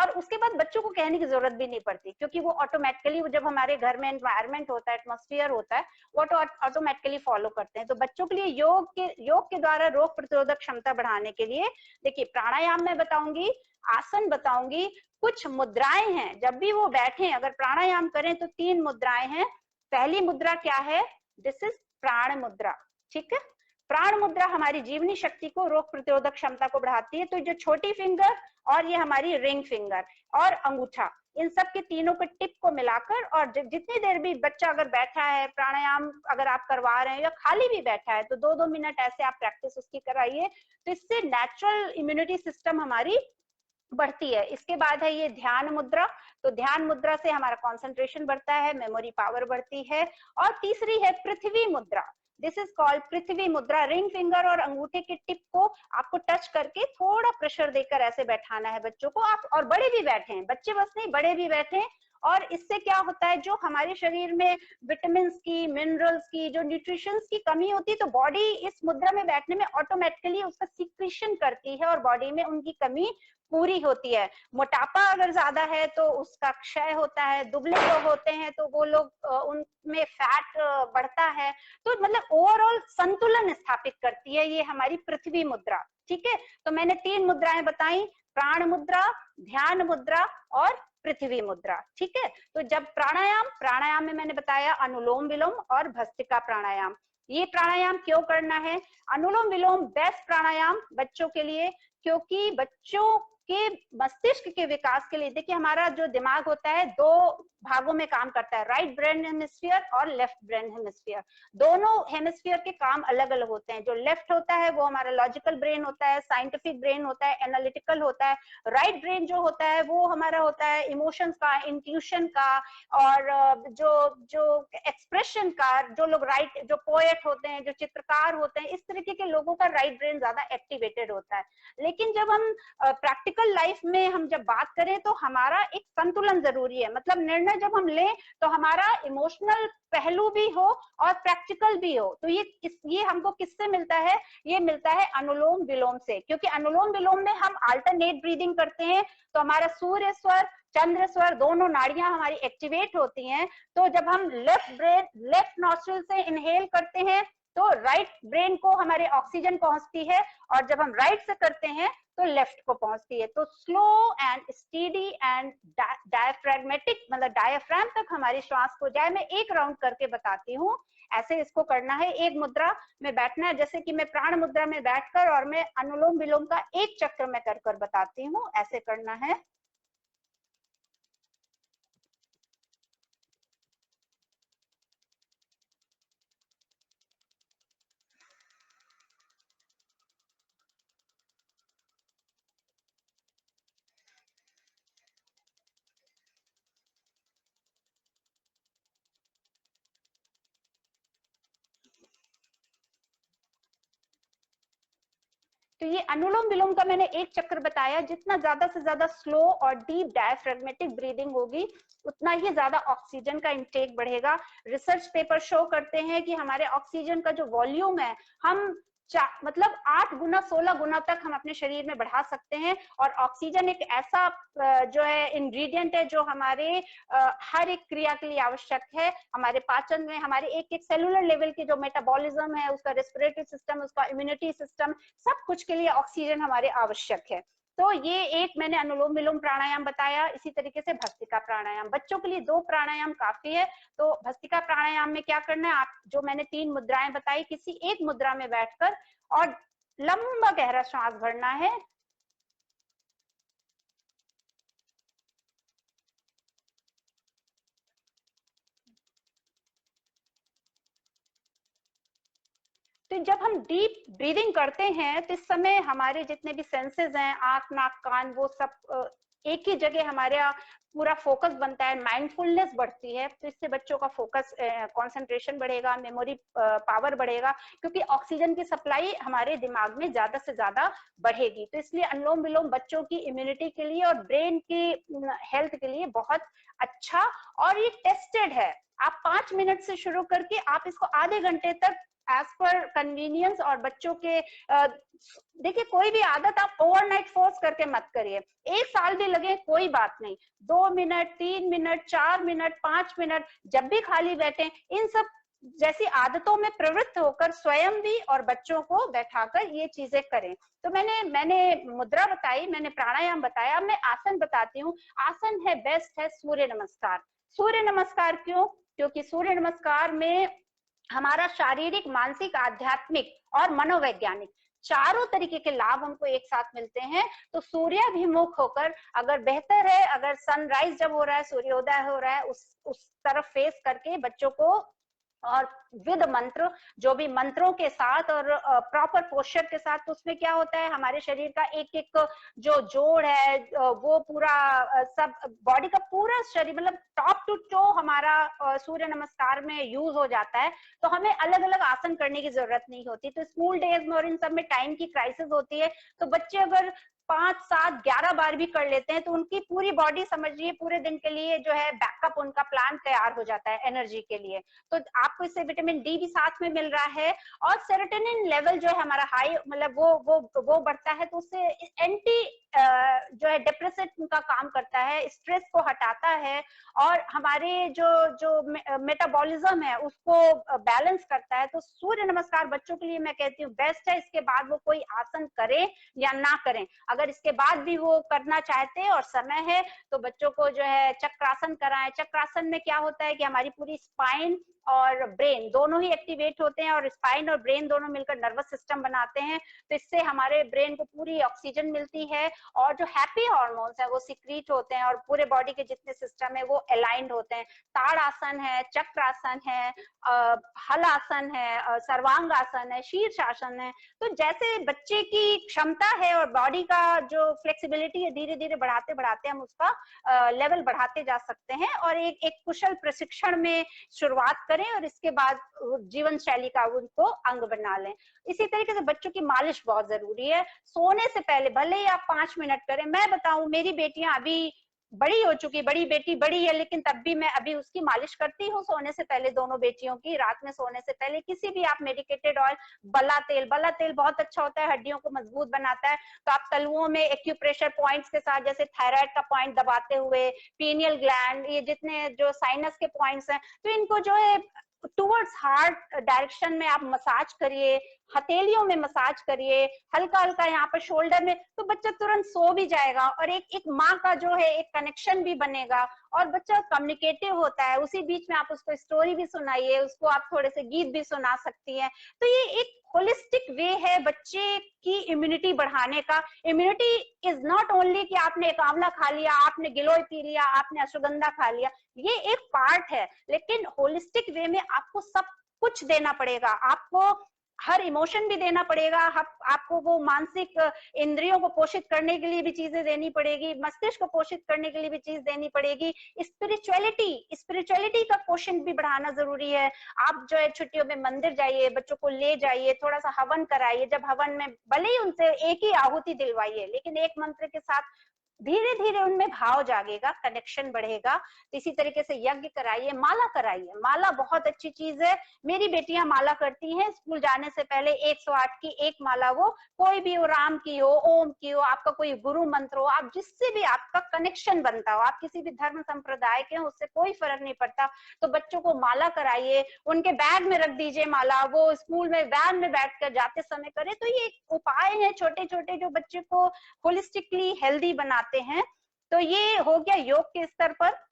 और उसके बाद बच्चों को कहने की जरूरत भी नहीं पड़ती, क्योंकि वो ऑटोमेटिकली, जब हमारे घर में एनवायरनमेंट होता है, एटमॉस्फेयर होता है, वो ऑटोमेटिकली फॉलो करते हैं। तो बच्चों के लिए योग के द्वारा रोग प्रतिरोधक क्षमता बढ़ाने के लिए, देखिए, प्राणायाम में बताऊंगी, आसन बताऊंगी, कुछ मुद्राएं हैं। जब भी वो बैठे, अगर प्राणायाम करें तो 3 मुद्राएं हैं। पहली मुद्रा क्या है? दिस इज प्राण मुद्रा, ठीक है। प्राण मुद्रा हमारी जीवनी शक्ति को, रोग प्रतिरोधक क्षमता को बढ़ाती है। तो जो छोटी फिंगर और ये हमारी रिंग फिंगर और अंगूठा, इन सब के तीनों के टिप को मिलाकर, और जितनी देर भी बच्चा अगर बैठा है, प्राणायाम अगर आप करवा रहे हैं या खाली भी बैठा है, तो 2-2 मिनट ऐसे आप प्रैक्टिस उसकी कराइए। तो इससे नेचुरल इम्यूनिटी सिस्टम हमारी बढ़ती है। इसके बाद है ये ध्यान मुद्रा। तो ध्यान मुद्रा से हमारा कंसंट्रेशन बढ़ता है, मेमोरी पावर बढ़ती है। और तीसरी है पृथ्वी मुद्रा। दिस इज कॉल्ड पृथ्वी मुद्रा। रिंग फिंगर और अंगूठे के टिप को आपको टच करके थोड़ा प्रेशर देकर ऐसे बैठाना है बच्चों को। आप और बड़े भी बैठे हैं, बच्चे बस नहीं बड़े भी बैठे हैं। और इससे क्या होता है, जो हमारे शरीर में विटामिन की, मिनरल्स की, जो न्यूट्रिशंस की कमी होती है, तो बॉडी इस मुद्रा में बैठने में ऑटोमेटिकली उसका सिक्रीशन करती है और बॉडी में उनकी कमी पूरी होती है। मोटापा अगर ज्यादा है तो उसका क्षय होता है, दुबले लोग होते हैं तो वो लोग उनमें फैट बढ़ता है। तो मतलब ओवरऑल संतुलन स्थापित करती है ये हमारी पृथ्वी मुद्रा। ठीक है, तो मैंने 3 मुद्राएं बताई, प्राण मुद्रा, ध्यान मुद्रा और पृथ्वी मुद्रा। ठीक है, तो जब प्राणायाम में मैंने बताया अनुलोम विलोम और भस्त्रिका प्राणायाम। ये प्राणायाम क्यों करना है? अनुलोम विलोम बेस्ट प्राणायाम बच्चों के लिए, क्योंकि बच्चों के मस्तिष्क के विकास के लिए, देखिए हमारा जो दिमाग होता है 2 भागों में काम करता है, राइट ब्रेन हेमिस्फीयर और लेफ्ट ब्रेन हेमिस्फीयर। दोनों हेमिस्फीयर के काम अलग अलग होते हैं। जो लेफ्ट होता है वो हमारा लॉजिकल ब्रेन होता है, साइंटिफिक ब्रेन होता है, एनालिटिकल होता है। राइट ब्रेन जो होता है वो हमारा होता है इमोशंस का, इंट्यूशन का, और जो एक्सप्रेशन का। जो लोग जो पोएट होते हैं, जो चित्रकार होते हैं, इस तरीके के लोगों का राइट ब्रेन ज्यादा एक्टिवेटेड होता है। लेकिन जब हम प्रैक्टिकल लाइफ में हम जब बात करें तो हमारा एक संतुलन जरूरी है। मतलब निर्णय जब हम लें तो हमारा इमोशनल पहलू भी हो और प्रैक्टिकल भी हो। तो ये हमको किससे मिलता है? ये मिलता है अनुलोम विलोम से, क्योंकि अनुलोम विलोम में हम अल्टरनेट ब्रीदिंग करते हैं, तो हमारा सूर्य स्वर, चंद्र स्वर, दोनों नाड़ियां हमारी एक्टिवेट होती हैं। तो जब हम लेफ्ट नॉस्ट्रिल से इनहेल करते हैं तो राइट ब्रेन को हमारे ऑक्सीजन पहुंचती है, और जब हम राइट से करते हैं तो लेफ्ट को पहुंचती है। तो slow and steady and diaphragmatic, मतलब डायफ्राम तक हमारी श्वास को जाए। मैं एक राउंड करके बताती हूँ, ऐसे इसको करना है। एक मुद्रा में बैठना है, जैसे कि मैं प्राण मुद्रा में बैठकर और मैं अनुलोम विलोम का एक चक्र में कर बताती हूँ, ऐसे करना है। तो ये अनुलोम विलोम का मैंने एक चक्र बताया। जितना ज्यादा से ज्यादा स्लो और डीप डायफ्रेगमेटिक ब्रीदिंग होगी उतना ही ज्यादा ऑक्सीजन का इंटेक बढ़ेगा। रिसर्च पेपर शो करते हैं कि हमारे ऑक्सीजन का जो वॉल्यूम है हम मतलब 8 गुना 16 गुना तक हम अपने शरीर में बढ़ा सकते हैं। और ऑक्सीजन एक ऐसा जो है इंग्रेडिएंट है जो हमारे हर एक क्रिया के लिए आवश्यक है। हमारे पाचन में, हमारे एक एक सेलुलर लेवल की जो मेटाबॉलिज्म है, उसका रेस्पिरेटरी सिस्टम, उसका इम्यूनिटी सिस्टम, सब कुछ के लिए ऑक्सीजन हमारे आवश्यक है। तो ये एक मैंने अनुलोम विलोम प्राणायाम बताया। इसी तरीके से भस्त्रिका प्राणायाम, बच्चों के लिए 2 प्राणायाम काफी है। तो भस्त्रिका प्राणायाम में क्या करना है, आप जो मैंने 3 मुद्राएं बताई, किसी एक मुद्रा में बैठकर और लंबा गहरा श्वास भरना है। तो जब हम डीप ब्रीदिंग करते हैं तो इस समय हमारे जितने भी सेंसेस हैं, आंख, नाक, कान, वो सब एक ही जगह हमारे पूरा फोकस बनता है, माइंडफुलनेस बढ़ती है। तो इससे बच्चों का फोकस, कंसंट्रेशन बढ़ेगा, मेमोरी पावर बढ़ेगा, क्योंकि ऑक्सीजन की सप्लाई हमारे दिमाग में ज्यादा से ज्यादा बढ़ेगी। तो इसलिए अनुलोम विलोम बच्चों की इम्यूनिटी के लिए और ब्रेन की हेल्थ के लिए बहुत अच्छा, और ये टेस्टेड है। आप 5 मिनट से शुरू करके आप इसको आधे घंटे तक एज पर कन्वीनियंस और बच्चों के, देखिए कोई भी आदत आप ओवरनाइट फोर्स करके मत करिए। 1 साल भी लगे कोई बात नहीं, 2 मिनट, 3 मिनट, 4 मिनट, 5 मिनट, जब भी खाली बैठे, इन सब जैसी आदतों में प्रवृत्त होकर स्वयं भी और बच्चों को बैठाकर ये चीजें करें। तो मैंने मुद्रा बताई, मैंने प्राणायाम बताया, मैं आसन बताती हूँ। आसन है, बेस्ट है सूर्य नमस्कार। सूर्य नमस्कार क्यों? क्योंकि सूर्य नमस्कार में हमारा शारीरिक, मानसिक, आध्यात्मिक और मनोवैज्ञानिक चारों तरीके के लाभ हमको एक साथ मिलते हैं। तो सूर्याभिमुख होकर, अगर बेहतर है अगर सनराइज जब हो रहा है, सूर्योदय हो रहा है, उस तरफ फेस करके बच्चों को और विद मंत्र, जो भी मंत्रों के साथ और प्रॉपर पोस्चर के साथ। तो उसमें क्या होता है, हमारे शरीर का एक एक जो जोड़ है वो पूरा सब बॉडी का पूरा शरीर मतलब टॉप टू टो हमारा सूर्य नमस्कार में यूज हो जाता है। तो हमें अलग अलग आसन करने की जरूरत नहीं होती। तो स्कूल डेज में और इन सब में टाइम की क्राइसिस होती है, तो बच्चे अगर 5, 7, 11 बार भी कर लेते हैं तो उनकी पूरी बॉडी समझिए पूरे दिन के लिए जो है बैकअप उनका प्लान तैयार हो जाता है एनर्जी के लिए। तो आपको इससे विटामिन डी भी साथ में मिल रहा है और सेरोटोनिन लेवल जो है हमारा हाई मतलब वो बढ़ता है। तो उससे एंटी जो है डिप्रेसेंट का काम करता है, स्ट्रेस को हटाता है और हमारे जो मेटाबॉलिज्म है उसको बैलेंस करता है। तो सूर्य नमस्कार बच्चों के लिए मैं कहती हूँ बेस्ट है। इसके बाद वो कोई आसन करें या ना करें, अगर इसके बाद भी वो करना चाहते हैं और समय है तो बच्चों को जो है चक्रासन कराएं। चक्रासन में क्या होता है कि हमारी पूरी स्पाइन और ब्रेन दोनों ही एक्टिवेट होते हैं और स्पाइन और ब्रेन दोनों मिलकर नर्वस सिस्टम बनाते हैं। तो इससे हमारे ब्रेन को पूरी ऑक्सीजन मिलती है और जो हैप्पी हार्मोन्स है वो सिक्रीट होते हैं और पूरे बॉडी के जितने सिस्टम है वो अलाइंड होते हैं। ताड़ासन है, चक्रासन है, हल आसन है, सर्वांग आसन है, शीर्षासन है। तो जैसे बच्चे की क्षमता है और बॉडी का जो फ्लेक्सिबिलिटी है धीरे धीरे बढ़ाते बढ़ाते हम उसका लेवल बढ़ाते जा सकते हैं और एक कुशल प्रशिक्षण में शुरुआत करें और इसके बाद जीवन शैली का उनको अंग बना लें। इसी तरीके से बच्चों की मालिश बहुत जरूरी है। सोने से पहले भले ही आप 5 मिनट करें। मैं बताऊं मेरी बेटियां अभी बड़ी हो चुकी, बड़ी बेटी बड़ी है लेकिन तब भी मैं अभी उसकी मालिश करती हूँ सोने से पहले। दोनों बेटियों की रात में सोने से पहले किसी भी आप मेडिकेटेड ऑयल, बला तेल बहुत अच्छा होता है, हड्डियों को मजबूत बनाता है। तो आप तलुओं में एक्यूप्रेशर पॉइंट्स के साथ जैसे थायराइड का पॉइंट दबाते हुए, पीनियल ग्लैंड, ये जितने जो साइनस के पॉइंट्स हैं तो इनको जो है टूवर्ड्स हार्ट डायरेक्शन में आप मसाज करिए, हथेलियों में मसाज करिए, हल्का हल्का यहाँ पर शोल्डर में, तो बच्चा तुरंत सो भी जाएगा और एक माँ का जो है एक कनेक्शन भी बनेगा और बच्चा कम्युनिकेटिव होता है। उसी बीच में आप उसको स्टोरी भी सुनाइए, उसको आप थोड़े से गीत भी सुना सकती हैं। तो ये एक होलिस्टिक वे है बच्चे की इम्यूनिटी बढ़ाने का। इम्यूनिटी इज नॉट ओनली कि आपने एक आंवला खा लिया, आपने गिलोय पी लिया, आपने अश्वगंधा खा लिया, ये एक पार्ट है, लेकिन होलिस्टिक वे में आपको सब कुछ देना पड़ेगा। आपको हर इमोशन भी देना पड़ेगा, आपको वो मानसिक इंद्रियों को पोषित करने के लिए भी चीजें देनी पड़ेगी, मस्तिष्क को पोषित करने के लिए भी चीज देनी पड़ेगी। स्पिरिचुअलिटी का पोषण भी बढ़ाना जरूरी है। आप जो है छुट्टियों में मंदिर जाइए, बच्चों को ले जाइए, थोड़ा सा हवन कराइए। जब हवन में भले ही उनसे एक ही आहुति दिलवाइए लेकिन एक मंत्र के साथ धीरे धीरे उनमें भाव जागेगा, कनेक्शन बढ़ेगा। तो इसी तरीके से यज्ञ कराइए, माला कराइए। माला बहुत अच्छी चीज है। मेरी बेटियां माला करती हैं स्कूल जाने से पहले। 108 की एक माला, वो कोई भी हो, राम की हो, ओम की हो, आपका कोई गुरु मंत्र हो, आप जिससे भी आपका कनेक्शन बनता हो, आप किसी भी धर्म संप्रदाय के हो, उससे कोई फर्क नहीं पड़ता। तो बच्चों को माला कराइए, उनके बैग में रख दीजिए माला, वो स्कूल में वैन में बैठकर जाते समय करे। तो ये उपाय है छोटे छोटे जो बच्चे को होलिस्टिकली हेल्दी बनाते हैं। तो ये हो गया योग के स्तर पर।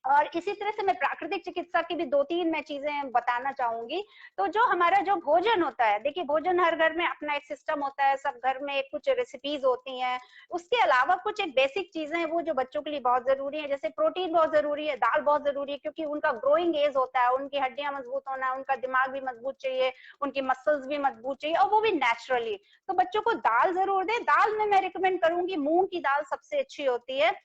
और इसी तरह से मैं प्राकृतिक चिकित्सा की भी 2-3 मैं चीजें बताना चाहूंगी। तो जो हमारा जो भोजन होता है, देखिए भोजन हर घर में अपना एक सिस्टम होता है, सब घर में कुछ रेसिपीज होती हैं। उसके अलावा कुछ एक बेसिक चीजें हैं वो जो बच्चों के लिए बहुत जरूरी है। जैसे प्रोटीन बहुत जरूरी है, दाल बहुत जरूरी है, क्योंकि उनका ग्रोइंग एज होता है, उनकी हड्डियां मजबूत होना है, उनका दिमाग भी मजबूत चाहिए, उनकी मसल्स भी मजबूत चाहिए और वो भी नेचुरली। तो बच्चों को दाल जरूर दे। दाल में मैं रिकमेंड करूंगी मूंग की दाल सबसे अच्छी होती है।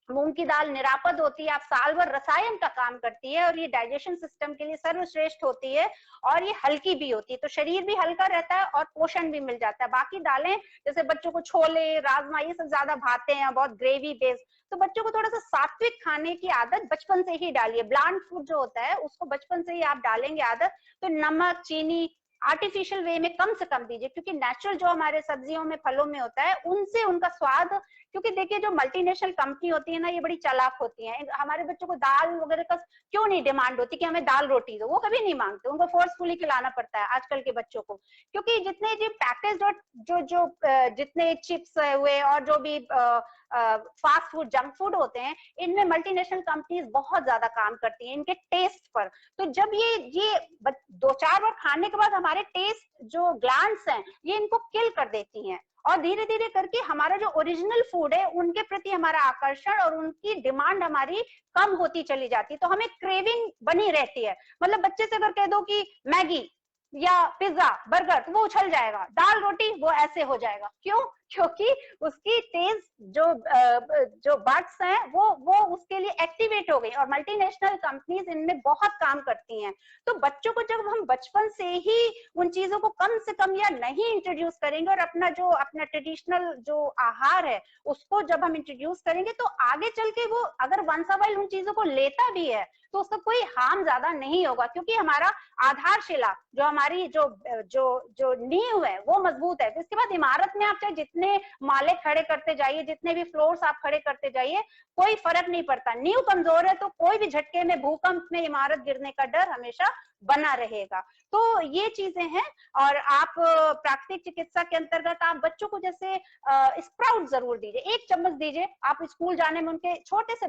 मूंग की दाल निरापद होती है, आप साल भर रसायन का काम करती है और ये डाइजेशन सिस्टम के लिए सर्वश्रेष्ठ होती है और ये हल्की भी होती है। तो शरीर भी हल्का रहता है और पोषण भी मिल जाता है। बाकी दालें जैसे बच्चों को छोले, राजमा, ये सब ज्यादा भाते हैं, बहुत ग्रेवी बेस्ड। तो बच्चों को थोड़ा सा सात्विक खाने की आदत बचपन से ही डालिए। ब्लैंड फूड जो होता है उसको बचपन से ही आप डालेंगे आदत, तो नमक, चीनी आर्टिफिशियल वे में कम से कम दीजिए, क्योंकि नेचुरल जो हमारे सब्जियों में, फलों में होता है उनसे उनका स्वाद, क्योंकि देखिए जो मल्टीनेशनल कंपनी होती है ना, ये बड़ी चालाक होती है। हमारे बच्चों को दाल वगैरह का क्यों नहीं डिमांड होती कि हमें दाल रोटी दो, वो कभी नहीं मांगते, उनको फोर्सफुली खिलाना पड़ता है आजकल के बच्चों को। क्योंकि जितने जो पैकेज और जो जितने चिप्स हुए और जो भी फास्ट फूड, जंक फूड होते हैं, इनमें मल्टीनेशनल कंपनीज बहुत ज्यादा काम करती हैं इनके टेस्ट पर। तो जब ये 2-4 बार खाने के बाद हमारे टेस्ट जो ग्लैंड्स हैं ये इनको किल कर देती हैं और धीरे धीरे करके हमारा जो ओरिजिनल फूड है उनके प्रति हमारा आकर्षण और उनकी डिमांड हमारी कम होती चली जाती है। तो हमें क्रेविंग बनी रहती है। मतलब बच्चे से अगर कह दो कि मैगी या पिज्जा बर्गर, तो वो उछल जाएगा, दाल रोटी वो ऐसे हो जाएगा। क्यों? क्योंकि उसकी तेज जो बर्ड्स हैं वो उसके लिए एक्टिवेट हो गई। और मल्टीनेशनल कंपनीज इनमें बहुत काम करती हैं। तो बच्चों को जब हम बचपन से ही उन चीजों को कम से कम या नहीं इंट्रोड्यूस करेंगे और अपना ट्रेडिशनल जो आहार है उसको जब हम इंट्रोड्यूस करेंगे, तो आगे चल के वो अगर वंस अ वाइल उन चीजों को लेता भी है तो उसका कोई हार्म ज्यादा नहीं होगा, क्योंकि हमारा आधारशिला जो हमारी जो नींव है वो मजबूत है। इसके बाद इमारत में आप चाहे जितने माले खड़े करते जाइए, जितने भी फ्लोर्स आप खड़े करते जाइए, कोई फर्क नहीं पड़ता। नींव कमजोर है तो कोई भी झटके में, भूकंप में इमारत गिरने का डर हमेशा बना रहेगा। तो ये चीजें हैं। और आप प्राकृतिक चिकित्सा के अंतर्गत आप बच्चों को जैसे स्प्राउट जरूर दीजिए, 1 चम्मच दीजिए। आप स्कूल जाने में उनके छोटे से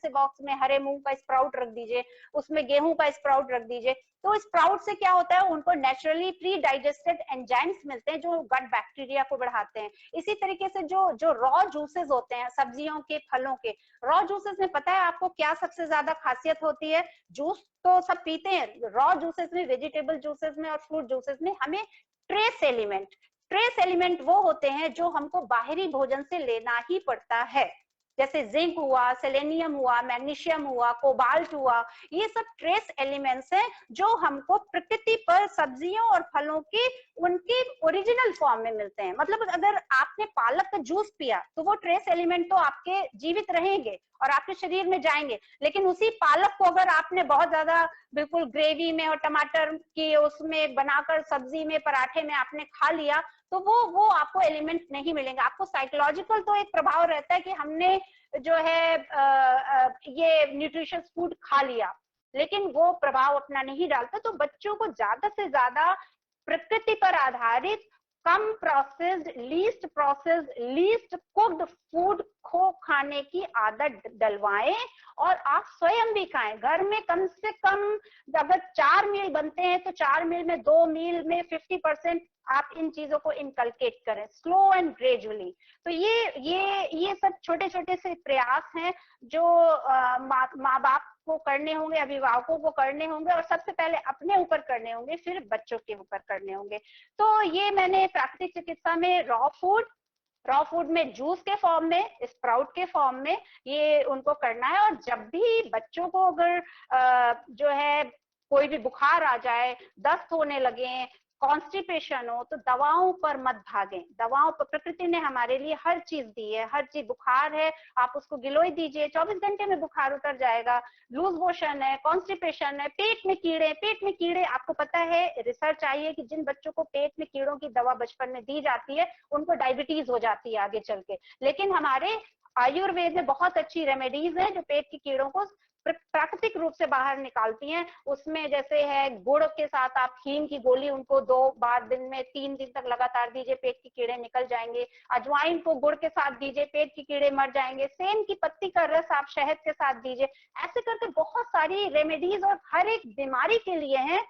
बॉक्स में हरे मूंग का स्प्राउट रख दीजिए, उसमें गेहूं का स्प्राउट रख दीजिए। तो स्प्राउट से क्या होता है, उनको नेचुरली प्री डाइजेस्टेड एंजाइम्स मिलते हैं जो गट बैक्टीरिया को बढ़ाते हैं। इसी तरीके से जो रॉ जूसेस होते हैं सब्जियों के, फलों के, रॉ जूसेस में पता है आपको क्या सबसे ज्यादा खासियत होती है? जूस तो सब पीते हैं, रॉ जूसेस में, वेजिटेबल जूसेस में और फ्रूट जूसेस में हमें ट्रेस एलिमेंट वो होते हैं जो हमको बाहरी भोजन से लेना ही पड़ता है। जैसे जिंक हुआ, सेलेनियम हुआ, मैग्नीशियम हुआ, कोबाल्ट हुआ, ये सब ट्रेस एलिमेंट्स हैं जो हमको प्रकृति पर सब्जियों और फलों की उनके ओरिजिनल फॉर्म में मिलते हैं। मतलब अगर आपने पालक का जूस पिया तो वो ट्रेस एलिमेंट तो आपके जीवित रहेंगे और आपके शरीर में जाएंगे, लेकिन उसी पालक को अगर आपने बहुत ज्यादा बिल्कुल ग्रेवी में और टमाटर की उसमें बनाकर सब्जी में, पराठे में आपने खा लिया, तो वो आपको एलिमेंट नहीं मिलेंगे। आपको साइकोलॉजिकल तो एक प्रभाव रहता है कि हमने जो है ये न्यूट्रिशियस फूड खा लिया, लेकिन वो प्रभाव अपना नहीं डालता। तो बच्चों को ज्यादा से ज्यादा प्रकृति पर आधारित, कम प्रोसेस्ड, लीस्ट कुक्ड फूड को खाने की आदत डलवाएं। और आप स्वयं भी खाएं। घर में कम से कम अगर 4 मील बनते हैं तो 4 मील में 2 मील में 50% आप इन चीजों को इनकलकेट करें, स्लो एंड ग्रेजुअली। तो ये सब छोटे छोटे से प्रयास हैं जो माँ बाप को करने होंगे, अभिभावकों को करने होंगे, और सबसे पहले अपने ऊपर करने होंगे, फिर बच्चों के ऊपर करने होंगे। तो ये मैंने प्राकृतिक चिकित्सा में रॉ फूड में जूस के फॉर्म में, स्प्राउट के फॉर्म में ये उनको करना है। और जब भी बच्चों को अगर जो है कोई भी बुखार आ जाए, दस्त होने लगे, कॉन्स्टिपेशन हो, तो दवाओं पर मत भागें। दवाओं पर प्रकृति ने हमारे लिए हर चीज दी है, हर चीज। बुखार है आप उसको गिलोय दीजिए, 24 घंटे में बुखार उतर जाएगा। लूज मोशन है, कॉन्स्टिपेशन है, पेट में कीड़े, आपको पता है रिसर्च आई है कि जिन बच्चों को पेट में कीड़ों की दवा बचपन में दी जाती है उनको डायबिटीज हो जाती है आगे चल के। लेकिन हमारे आयुर्वेद में बहुत अच्छी रेमेडीज हैं जो पेट की कीड़ों को प्राकृतिक रूप से बाहर निकालती हैं। उसमें जैसे है गुड़ के साथ आप हींग की गोली उनको 2 बार दिन में 3 दिन तक लगातार दीजिए, पेट के कीड़े निकल जाएंगे। अजवाइन को गुड़ के साथ दीजिए, पेट के कीड़े मर जाएंगे। सेम की पत्ती का रस आप शहद के साथ दीजिए। ऐसे करके बहुत सारी रेमेडीज और हर एक बीमारी के लिए हैं।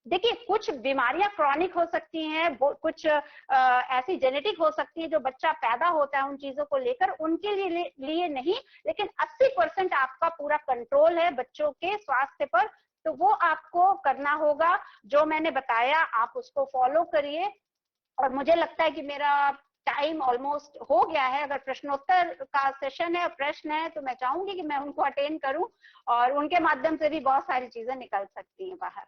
देखिए कुछ बीमारियां क्रॉनिक हो सकती हैं, कुछ ऐसी जेनेटिक हो सकती है जो बच्चा पैदा होता है उन चीजों को लेकर, उनके लिए नहीं, लेकिन 80% आपका पूरा कंट्रोल है बच्चों के स्वास्थ्य पर। तो वो आपको करना होगा, जो मैंने बताया आप उसको फॉलो करिए। और मुझे लगता है कि मेरा टाइम ऑलमोस्ट हो गया है। अगर प्रश्नोत्तर का सेशन है और प्रश्न है तो मैं चाहूंगी कि मैं उनको अटेंड करूं और उनके माध्यम से भी बहुत सारी चीजें निकल सकती हैं बाहर।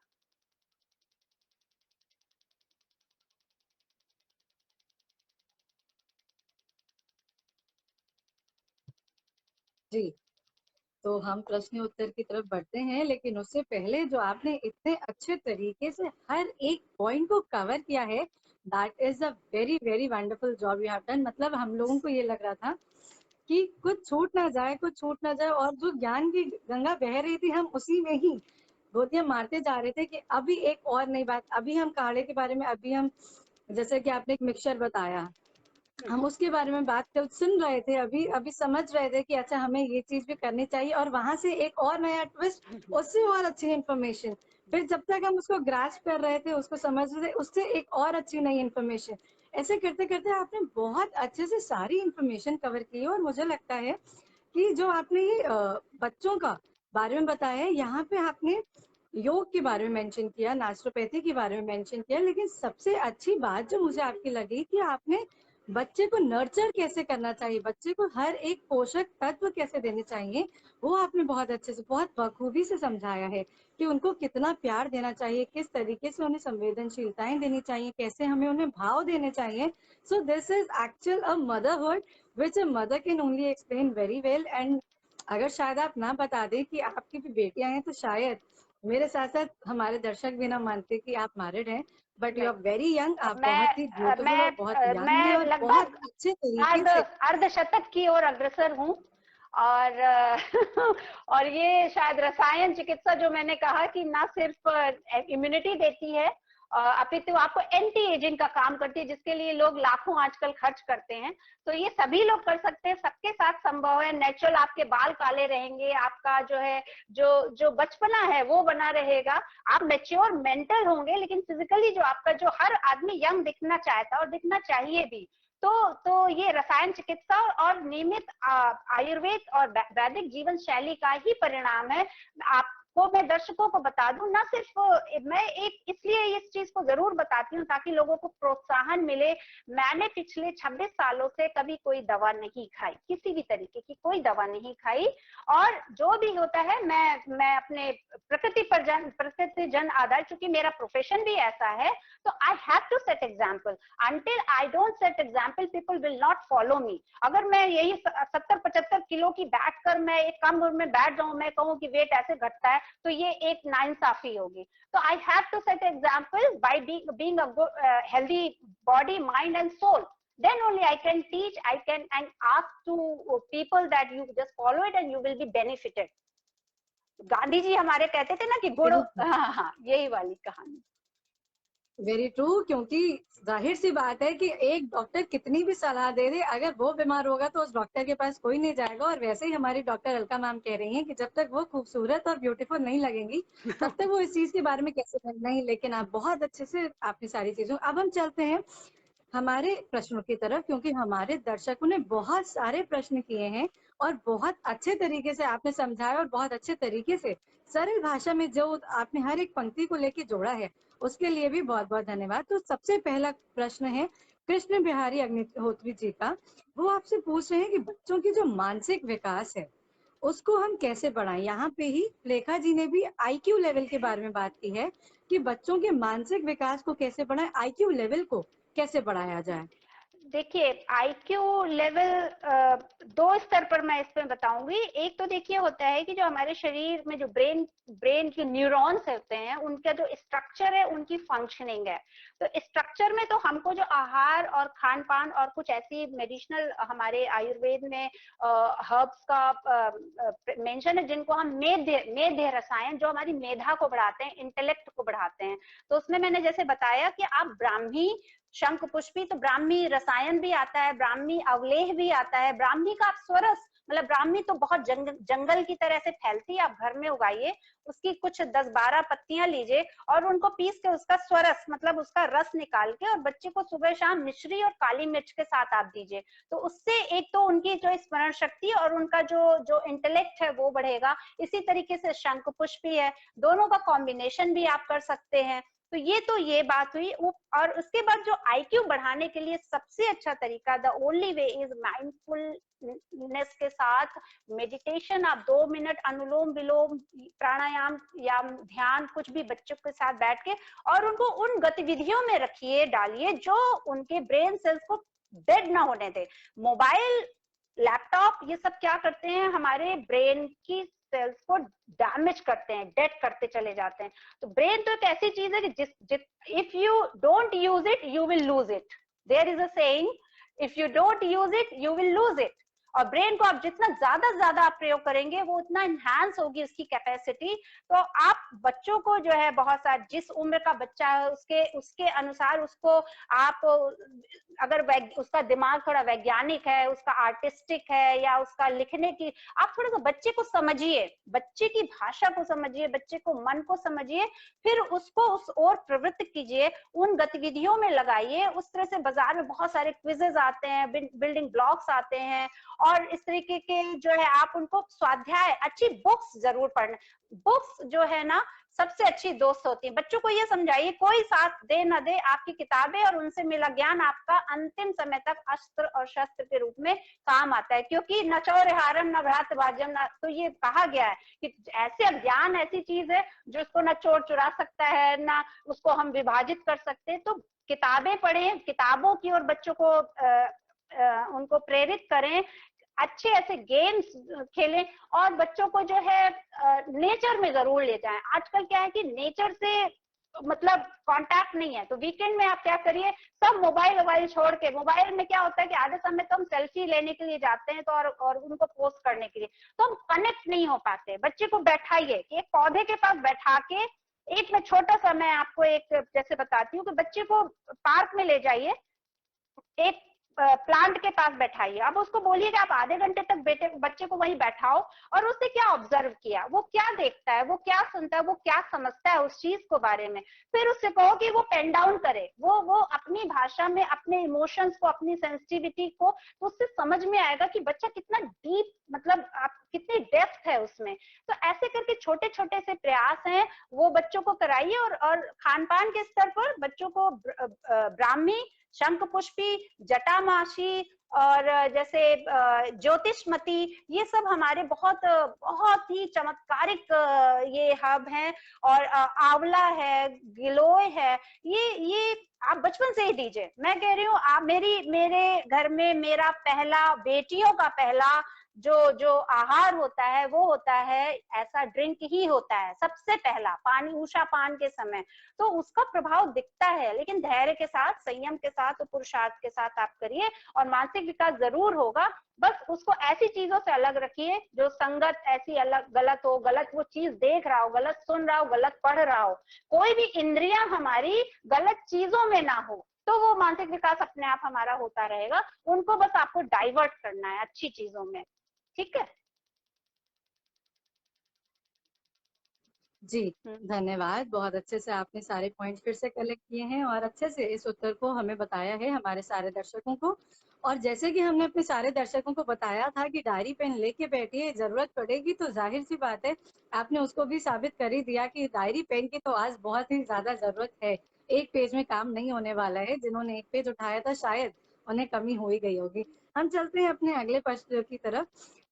जी, तो हम प्रश्न उत्तर की तरफ बढ़ते हैं, लेकिन उससे पहले जो आपने इतने अच्छे तरीके से हर एक पॉइंट को कवर किया है, that is a very very wonderful job you have done. मतलब हम लोगों को ये लग रहा था कि कुछ छूट ना जाए, और जो ज्ञान की गंगा बह रही थी हम उसी में ही गोतियां मारते जा रहे थे कि अभी एक और नई बात, अभी हम काढ़े के बारे में, अभी हम जैसे कि आपने एक मिक्सचर बताया, हम उसके बारे में बात कर सुन रहे थे, अभी समझ रहे थे कि अच्छा हमें ये चीज भी करनी चाहिए, और वहां से एक और नया ट्विस्ट, उससे और अच्छी इंफॉर्मेशन, फिर जब तक हम उसको ग्रास्प कर रहे थे, उसको समझ रहे थे, उससे एक और अच्छी नई इंफॉर्मेशन। ऐसे करते करते आपने बहुत अच्छे से सारी इंफॉर्मेशन कवर की है। और मुझे लगता है कि जो आपने ये बच्चों का बारे में बताया है, यहाँ पे आपने योग के बारे में मेंशन किया, नेचुरोपैथी के बारे में मेंशन किया, लेकिन सबसे अच्छी बात जो मुझे आपकी लगी कि आपने बच्चे को नर्चर कैसे करना चाहिए, बच्चे को हर एक पोषक तत्व कैसे देने चाहिए, वो आपने बहुत अच्छे से, बहुत बखूबी से समझाया है कि उनको कितना प्यार देना चाहिए, किस तरीके से उन्हें संवेदनशीलताएं देनी चाहिए, कैसे हमें उन्हें भाव देने चाहिए। So this is actual a motherhood which a mother can only explain very well। and अगर शायद आप ना बता दें कि आपकी भी बेटियां हैं, तो शायद मेरे साथ साथ हमारे दर्शक भी ना मानते कि आप मैरिड हैं। But you are very young, आप बहुत ही ब्यूटीफुल और बहुत यंग है और बहुत लगभग अच्छे तरीके से अर्धशतक की ओर अग्रसर हूँ। और और ये शायद रसायन चिकित्सा जो मैंने कहा कि ना सिर्फ इम्यूनिटी देती है, अपितु आपको एंटी एजिंग का काम करती है, जिसके लिए लोग लाखों आजकल खर्च करते हैं। तो ये सभी लोग कर सकते हैं, सबके साथ संभव है। नेचुरल आपके बाल काले रहेंगे, आपका जो है जो बचपना है वो बना रहेगा, आप मैच्योर मेंटल होंगे, लेकिन फिजिकली जो आपका, जो हर आदमी यंग दिखना चाहता है और दिखना चाहिए भी। तो ये रसायन चिकित्सा और नियमित आयुर्वेद और वैदिक जीवन शैली का ही परिणाम है। आपको मैं दर्शकों को बता दूं, ना सिर्फ मैं एक इसलिए इस चीज को जरूर बताती हूँ ताकि लोगों को प्रोत्साहन मिले। मैंने पिछले 26 सालों से कभी कोई दवा नहीं खाई, किसी भी तरीके की कोई दवा नहीं खाई। और जो भी होता है मैं अपने प्रकृति जन आधार, चूंकि मेरा प्रोफेशन भी ऐसा है, तो I have to set example. Until I don't set example, people will not follow me. अगर मैं यही 70-75 किलो की बैठ कर मैं एक कम उम्र में बैठ जाऊं, मैं कहूं कि वेट ऐसे घटता है, तो ये एक नाइंसाफी होगी। तो I have to set example by being a healthy body, mind and soul. Then only I can teach, I can and ask to people that you just follow it and you will be benefited. Gandhi ji हमारे कहते थे ना कि गुड़, हाँ, यही वाली कहानी। वेरी ट्रू, क्योंकि जाहिर सी बात है कि एक डॉक्टर कितनी भी सलाह दे दे, अगर वो बीमार होगा तो उस डॉक्टर के पास कोई नहीं जाएगा। और वैसे ही हमारी डॉक्टर अलका मैम कह रही हैं कि जब तक वो खूबसूरत और ब्यूटीफुल नहीं लगेंगी तब तक वो इस चीज के बारे में कैसे नहीं। लेकिन आप बहुत अच्छे से आपने सारी चीजों, अब हम चलते हैं हमारे प्रश्नों की तरफ, क्योंकि हमारे दर्शकों ने बहुत सारे प्रश्न किए हैं और बहुत अच्छे तरीके से आपने समझाया और बहुत अच्छे तरीके से सरल भाषा में जो आपने हर एक पंक्ति को लेके जोड़ा है, उसके लिए भी बहुत बहुत धन्यवाद। तो सबसे पहला प्रश्न है कृष्ण बिहारी अग्निहोत्री जी का। वो आपसे पूछ रहे हैं कि बच्चों की जो मानसिक विकास है उसको हम कैसे बढ़ाएं। यहाँ पे ही लेखा जी ने भी IQ लेवल के बारे में बात की है कि बच्चों के मानसिक विकास को कैसे बढ़ाएं, IQ लेवल को कैसे बढ़ाया जाए। देखिए, IQ लेवल दो स्तर पर मैं इसमें बताऊंगी। एक तो देखिए होता है कि जो हमारे शरीर में जो ब्रेन के न्यूरॉन्स होते हैं, उनका जो स्ट्रक्चर है, उनकी फंक्शनिंग है। तो स्ट्रक्चर में तो हमको जो आहार और खान पान और कुछ ऐसी मेडिसिनल हमारे आयुर्वेद में हर्ब्स का मेंशन है, जिनको हम मेध्य रसायन, जो हमारी मेधा को बढ़ाते हैं, इंटेलेक्ट को बढ़ाते हैं। तो उसमें मैंने जैसे बताया कि आप ब्राह्मी शंख पुष्पी, तो ब्राह्मी रसायन भी आता है, ब्राह्मी अवलेह भी आता है, ब्राह्मी का आप स्वरस, मतलब ब्राह्मी तो बहुत जंगल की तरह से फैलती है, आप घर में उगाइए, उसकी कुछ 10-12 पत्तियां लीजिए और उनको पीस के उसका स्वरस, मतलब उसका रस निकाल के, और बच्चे को सुबह शाम मिश्री और काली मिर्च के साथ आप दीजिए। तो उससे एक तो उनकी जो स्मरण शक्ति और उनका जो इंटेलेक्ट है वो बढ़ेगा। इसी तरीके से शंख पुष्पी है, दोनों का कॉम्बिनेशन भी आप कर सकते हैं। तो ये बात हुई। और उसके बाद जो IQ बढ़ाने के लिए सबसे अच्छा तरीका, the only way is mindfulness के साथ मेडिटेशन। आप 2 मिनट अनुलोम विलोम, प्राणायाम या ध्यान, कुछ भी बच्चों के साथ बैठ के, और उनको उन गतिविधियों में रखिए, डालिए जो उनके ब्रेन सेल्स को डेड ना होने दे। मोबाइल, लैपटॉप, ये सब क्या करते हैं, हमारे ब्रेन की सेल्स को डैमेज करते हैं, डेड करते चले जाते हैं। तो ब्रेन तो एक ऐसी चीज है कि if you don't use it you will lose it. There is a saying, if you don't use it you will lose it. और ब्रेन को आप जितना ज्यादा से ज्यादा आप प्रयोग करेंगे वो उतना इनहैंस होगी उसकी कैपेसिटी। तो आप बच्चों को जो है बहुत सारा, जिस उम्र का बच्चा है उसके अनुसार उसको आप, अगर उसका दिमाग थोड़ा वैज्ञानिक है, उसका आर्टिस्टिक है, या उसका लिखने की, आप थोड़ा सा बच्चे को समझिए, बच्चे की भाषा को समझिए, बच्चे को मन को समझिए, फिर उसको उस ओर प्रवृत्त कीजिए, उन गतिविधियों में लगाइए। उस तरह से बाजार में बहुत सारे क्विजेज आते हैं, बिल्डिंग ब्लॉक्स आते हैं, और इस तरीके के जो है आप उनको स्वाध्याय, अच्छी बुक्स जरूर पढ़ना। बुक्स जो है ना सबसे अच्छी दोस्त होती है। बच्चों को ये समझाइए कोई साथ दे न दे, आपकी किताबें और उनसे मिला ज्ञान आपका अंतिम समय तक अस्त्र और शस्त्र के रूप में काम आता है, क्योंकि न चौरहारम न भ्रात भाजम न, तो ये कहा गया है कि ऐसे ज्ञान ऐसी चीज है जो उसको न चोर चुरा सकता है, ना उसको हम विभाजित कर सकते हैं। तो किताबें पढ़ें, किताबों की ओर बच्चों को उनको प्रेरित करें, अच्छे ऐसे गेम्स खेलें, और बच्चों को जो है नेचर में जरूर ले जाएं। आजकल क्या है कि नेचर से मतलब कांटेक्ट नहीं है, तो वीकेंड में आप क्या करिए, सब मोबाइल छोड़ के, मोबाइल में क्या होता है कि आधे समय तो हम सेल्फी लेने के लिए जाते हैं, तो और उनको पोस्ट करने के लिए, तो हम कनेक्ट नहीं हो पाते। बच्चे को बैठाइए, एक पौधे के पास बैठा के, एक में छोटा सा मैं आपको एक जैसे बताती हूँ कि बच्चे को पार्क में ले जाइए, एक प्लांट के पास बैठाइए, अब उसको बोलिए कि आप आधे घंटे तक बच्चे को वहीं बैठाओ और उसने क्या ऑब्जर्व किया, वो क्या देखता है, वो क्या सुनता है, वो क्या समझता है उस चीज को बारे में। फिर उससे कहो कि वो पेन डाउन करे, वो अपनी भाषा में अपने इमोशंस को, अपनी सेंसिटिविटी को, तो उससे समझ में आएगा कि बच्चा कितना डीप, मतलब आप कितनी डेप्थ है उसमें। तो ऐसे करके छोटे छोटे से प्रयास हैं वो बच्चों को कराइए। और खान पान के स्तर पर बच्चों को ब्राह्मी, शंख पुष्पी, जटामासी और जैसे ज्योतिषमती, ये सब हमारे बहुत बहुत ही चमत्कारिक ये हब हैं। और आंवला है, गिलोय है, ये आप बचपन से ही दीजिए। मैं कह रही हूँ आप, मेरे घर में मेरा पहला, बेटियों का पहला जो आहार होता है वो होता है, ऐसा ड्रिंक ही होता है सबसे पहला, पानी, उषा पान के समय। तो उसका प्रभाव दिखता है, लेकिन धैर्य के साथ, संयम के साथ और पुरुषार्थ के साथ आप करिए और मानसिक विकास जरूर होगा। बस उसको ऐसी चीजों से अलग रखिए जो संगत ऐसी अलग गलत हो, गलत वो चीज देख रहा हो, गलत सुन रहा हो, गलत पढ़ रहा हो, कोई भी इंद्रियां हमारी गलत चीजों में ना हो, तो वो मानसिक विकास अपने आप हमारा होता रहेगा। उनको बस आपको डाइवर्ट करना है अच्छी चीजों में, ठीक है। जी धन्यवाद, बहुत अच्छे से आपने सारे पॉइंट फिर से कलेक्ट किए हैं और अच्छे से इस उत्तर को हमें बताया है हमारे सारे दर्शकों को। और जैसे कि हमने अपने सारे दर्शकों को बताया था कि डायरी पेन लेके बैठिए, जरूरत पड़ेगी तो जाहिर सी बात है आपने उसको भी साबित कर ही दिया कि डायरी पेन की तो आज बहुत ही ज्यादा जरूरत है। एक पेज में काम नहीं होने वाला है, जिन्होंने एक पेज उठाया था शायद उन्हें कमी हो ही गई होगी। हम चलते हैं अपने अगले प्रश्न की तरफ।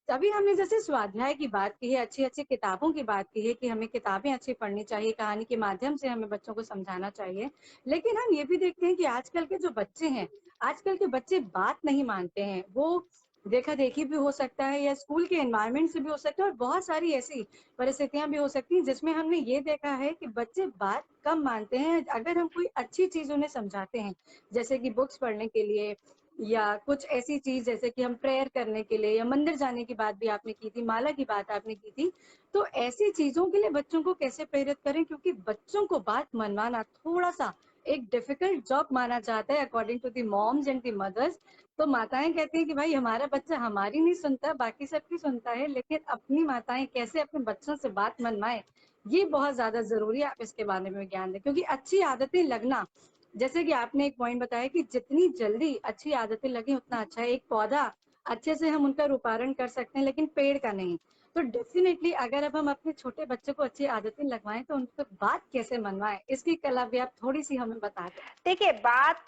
तभी हमने जैसे स्वाध्याय की बात की है, अच्छी अच्छी किताबों की बात की है कि हमें किताबें अच्छी पढ़नी चाहिए, कहानी के माध्यम से हमें बच्चों को समझाना चाहिए। लेकिन हम ये भी देखते हैं कि आजकल के जो बच्चे हैं, आजकल के बच्चे बात नहीं मानते हैं। वो देखा देखी भी हो सकता है या स्कूल के एनवायरनमेंट से भी हो सकता है, और बहुत सारी ऐसी परिस्थितियां भी हो सकती हैं जिसमें हमने ये देखा है कि बच्चे बात कम मानते हैं। अगर हम कोई अच्छी चीज उन्हें समझाते हैं, जैसे कि बुक्स पढ़ने के लिए या कुछ ऐसी चीज जैसे कि हम प्रेयर करने के लिए, या मंदिर जाने की बात भी आपने की थी, माला की बात आपने की थी, तो ऐसी चीजों के लिए बच्चों को कैसे प्रेरित करें, क्योंकि बच्चों को बात मनवाना थोड़ा सा एक डिफिकल्ट जॉब माना जाता है according to the moms and the mothers. तो माताएं कहती हैं कि भाई हमारा बच्चा हमारी नहीं सुनता, बाकी सबकी सुनता है, लेकिन अपनी माताएं कैसे अपने बच्चों से बात मनवाएं, ये बहुत ज्यादा जरूरी है। आप इसके बारे में ज्ञान दें, क्योंकि अच्छी आदतें लगना, जैसे कि आपने एक पॉइंट बताया कि जितनी जल्दी अच्छी आदतें लगी उतना अच्छा है। एक पौधा अच्छे से हम उनका रूपारण कर सकते हैं, लेकिन पेड़ का नहीं। तो डेफिनेटली अगर अब हम अपने छोटे बच्चे को अच्छी आदतें लगवाएं तो उनको बात कैसे मनवाएं, इसकी कला भी आप थोड़ी सी हमें बता दें। देखिए, बात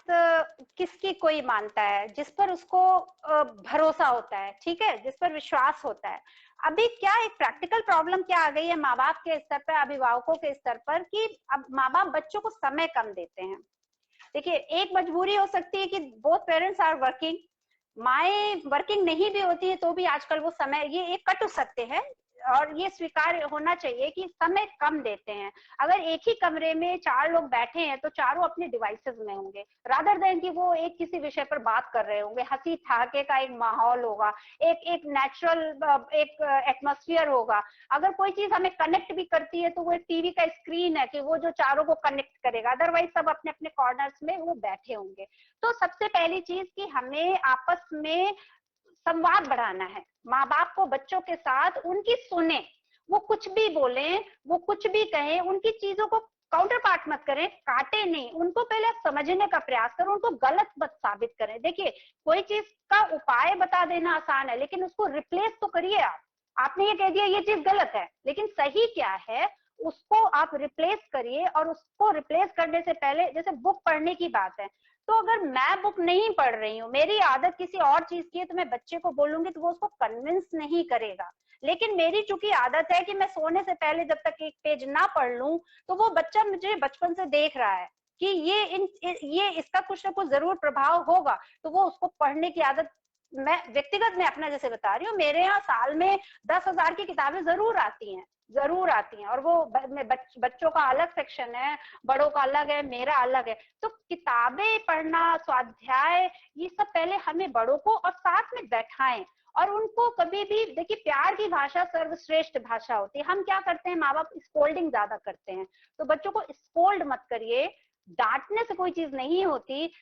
किसकी कोई मानता है, जिस पर उसको भरोसा होता है, ठीक है, जिस पर विश्वास होता है। अभी क्या एक प्रैक्टिकल प्रॉब्लम क्या आ गई है माँ बाप के स्तर पर, अभिभावकों के स्तर पर, कि अब माँ बाप बच्चों को समय कम देते हैं। देखिए, एक मजबूरी हो सकती है कि बोथ पेरेंट्स आर वर्किंग, माएँ वर्किंग नहीं भी होती है तो भी आजकल वो समय, ये एक कटु सत्य है, और ये स्वीकार होना चाहिए कि समय कम देते हैं। अगर एक ही कमरे में 4 लोग बैठे हैं तो चारों अपने डिवाइसेस में होंगे, रादर देन कि वो एक किसी विषय पर बात कर रहे होंगे, हंसी ठहाके का एक माहौल होगा, एक नेचुरल एक एटमॉस्फेयर होगा। अगर कोई चीज हमें कनेक्ट भी करती है तो वो एक टीवी का स्क्रीन है कि वो जो चारों को कनेक्ट करेगा, अदरवाइज सब अपने अपने कॉर्नर्स में वो बैठे होंगे। तो सबसे पहली चीज कि हमें आपस में संवाद बढ़ाना है। माँ बाप को बच्चों के साथ उनकी सुने, वो कुछ भी बोले, वो कुछ भी कहें, उनकी चीजों को काउंटर पार्ट मत करें, काटे नहीं, उनको पहले समझने का प्रयास करो, उनको गलत मत साबित करें। देखिए, कोई चीज का उपाय बता देना आसान है, लेकिन उसको रिप्लेस तो करिए। आपने ये कह दिया ये चीज गलत है, लेकिन सही क्या है उसको आप रिप्लेस करिए। और उसको रिप्लेस करने से पहले, जैसे बुक पढ़ने की बात है, तो अगर मैं बुक नहीं पढ़ रही हूँ, मेरी आदत किसी और चीज की है, तो मैं बच्चे को बोलूंगी तो वो उसको कन्विंस नहीं करेगा। लेकिन मेरी चूंकि आदत है कि मैं सोने से पहले जब तक एक पेज ना पढ़ लूं, तो वो बच्चा मुझे बचपन से देख रहा है कि ये इसका कुछ ना कुछ जरूर प्रभाव होगा, तो वो उसको पढ़ने की आदत, मैं व्यक्तिगत में अपना जैसे बता रही हूँ, मेरे यहाँ साल में 10,000 की किताबें जरूर आती हैं, जरूर आती हैं। और वो बच्चों का अलग सेक्शन है, बड़ों का अलग है, मेरा अलग है। तो किताबें पढ़ना, स्वाध्याय, ये सब पहले हमें बड़ों को और साथ में बैठाएं। और उनको कभी भी, देखिए, प्यार की भाषा सर्वश्रेष्ठ भाषा होती है। हम क्या करते हैं, माँ बाप स्कोल्डिंग ज्यादा करते हैं, तो बच्चों को स्कोल्ड मत करिए, डांटने से कोई चीज नहीं होती,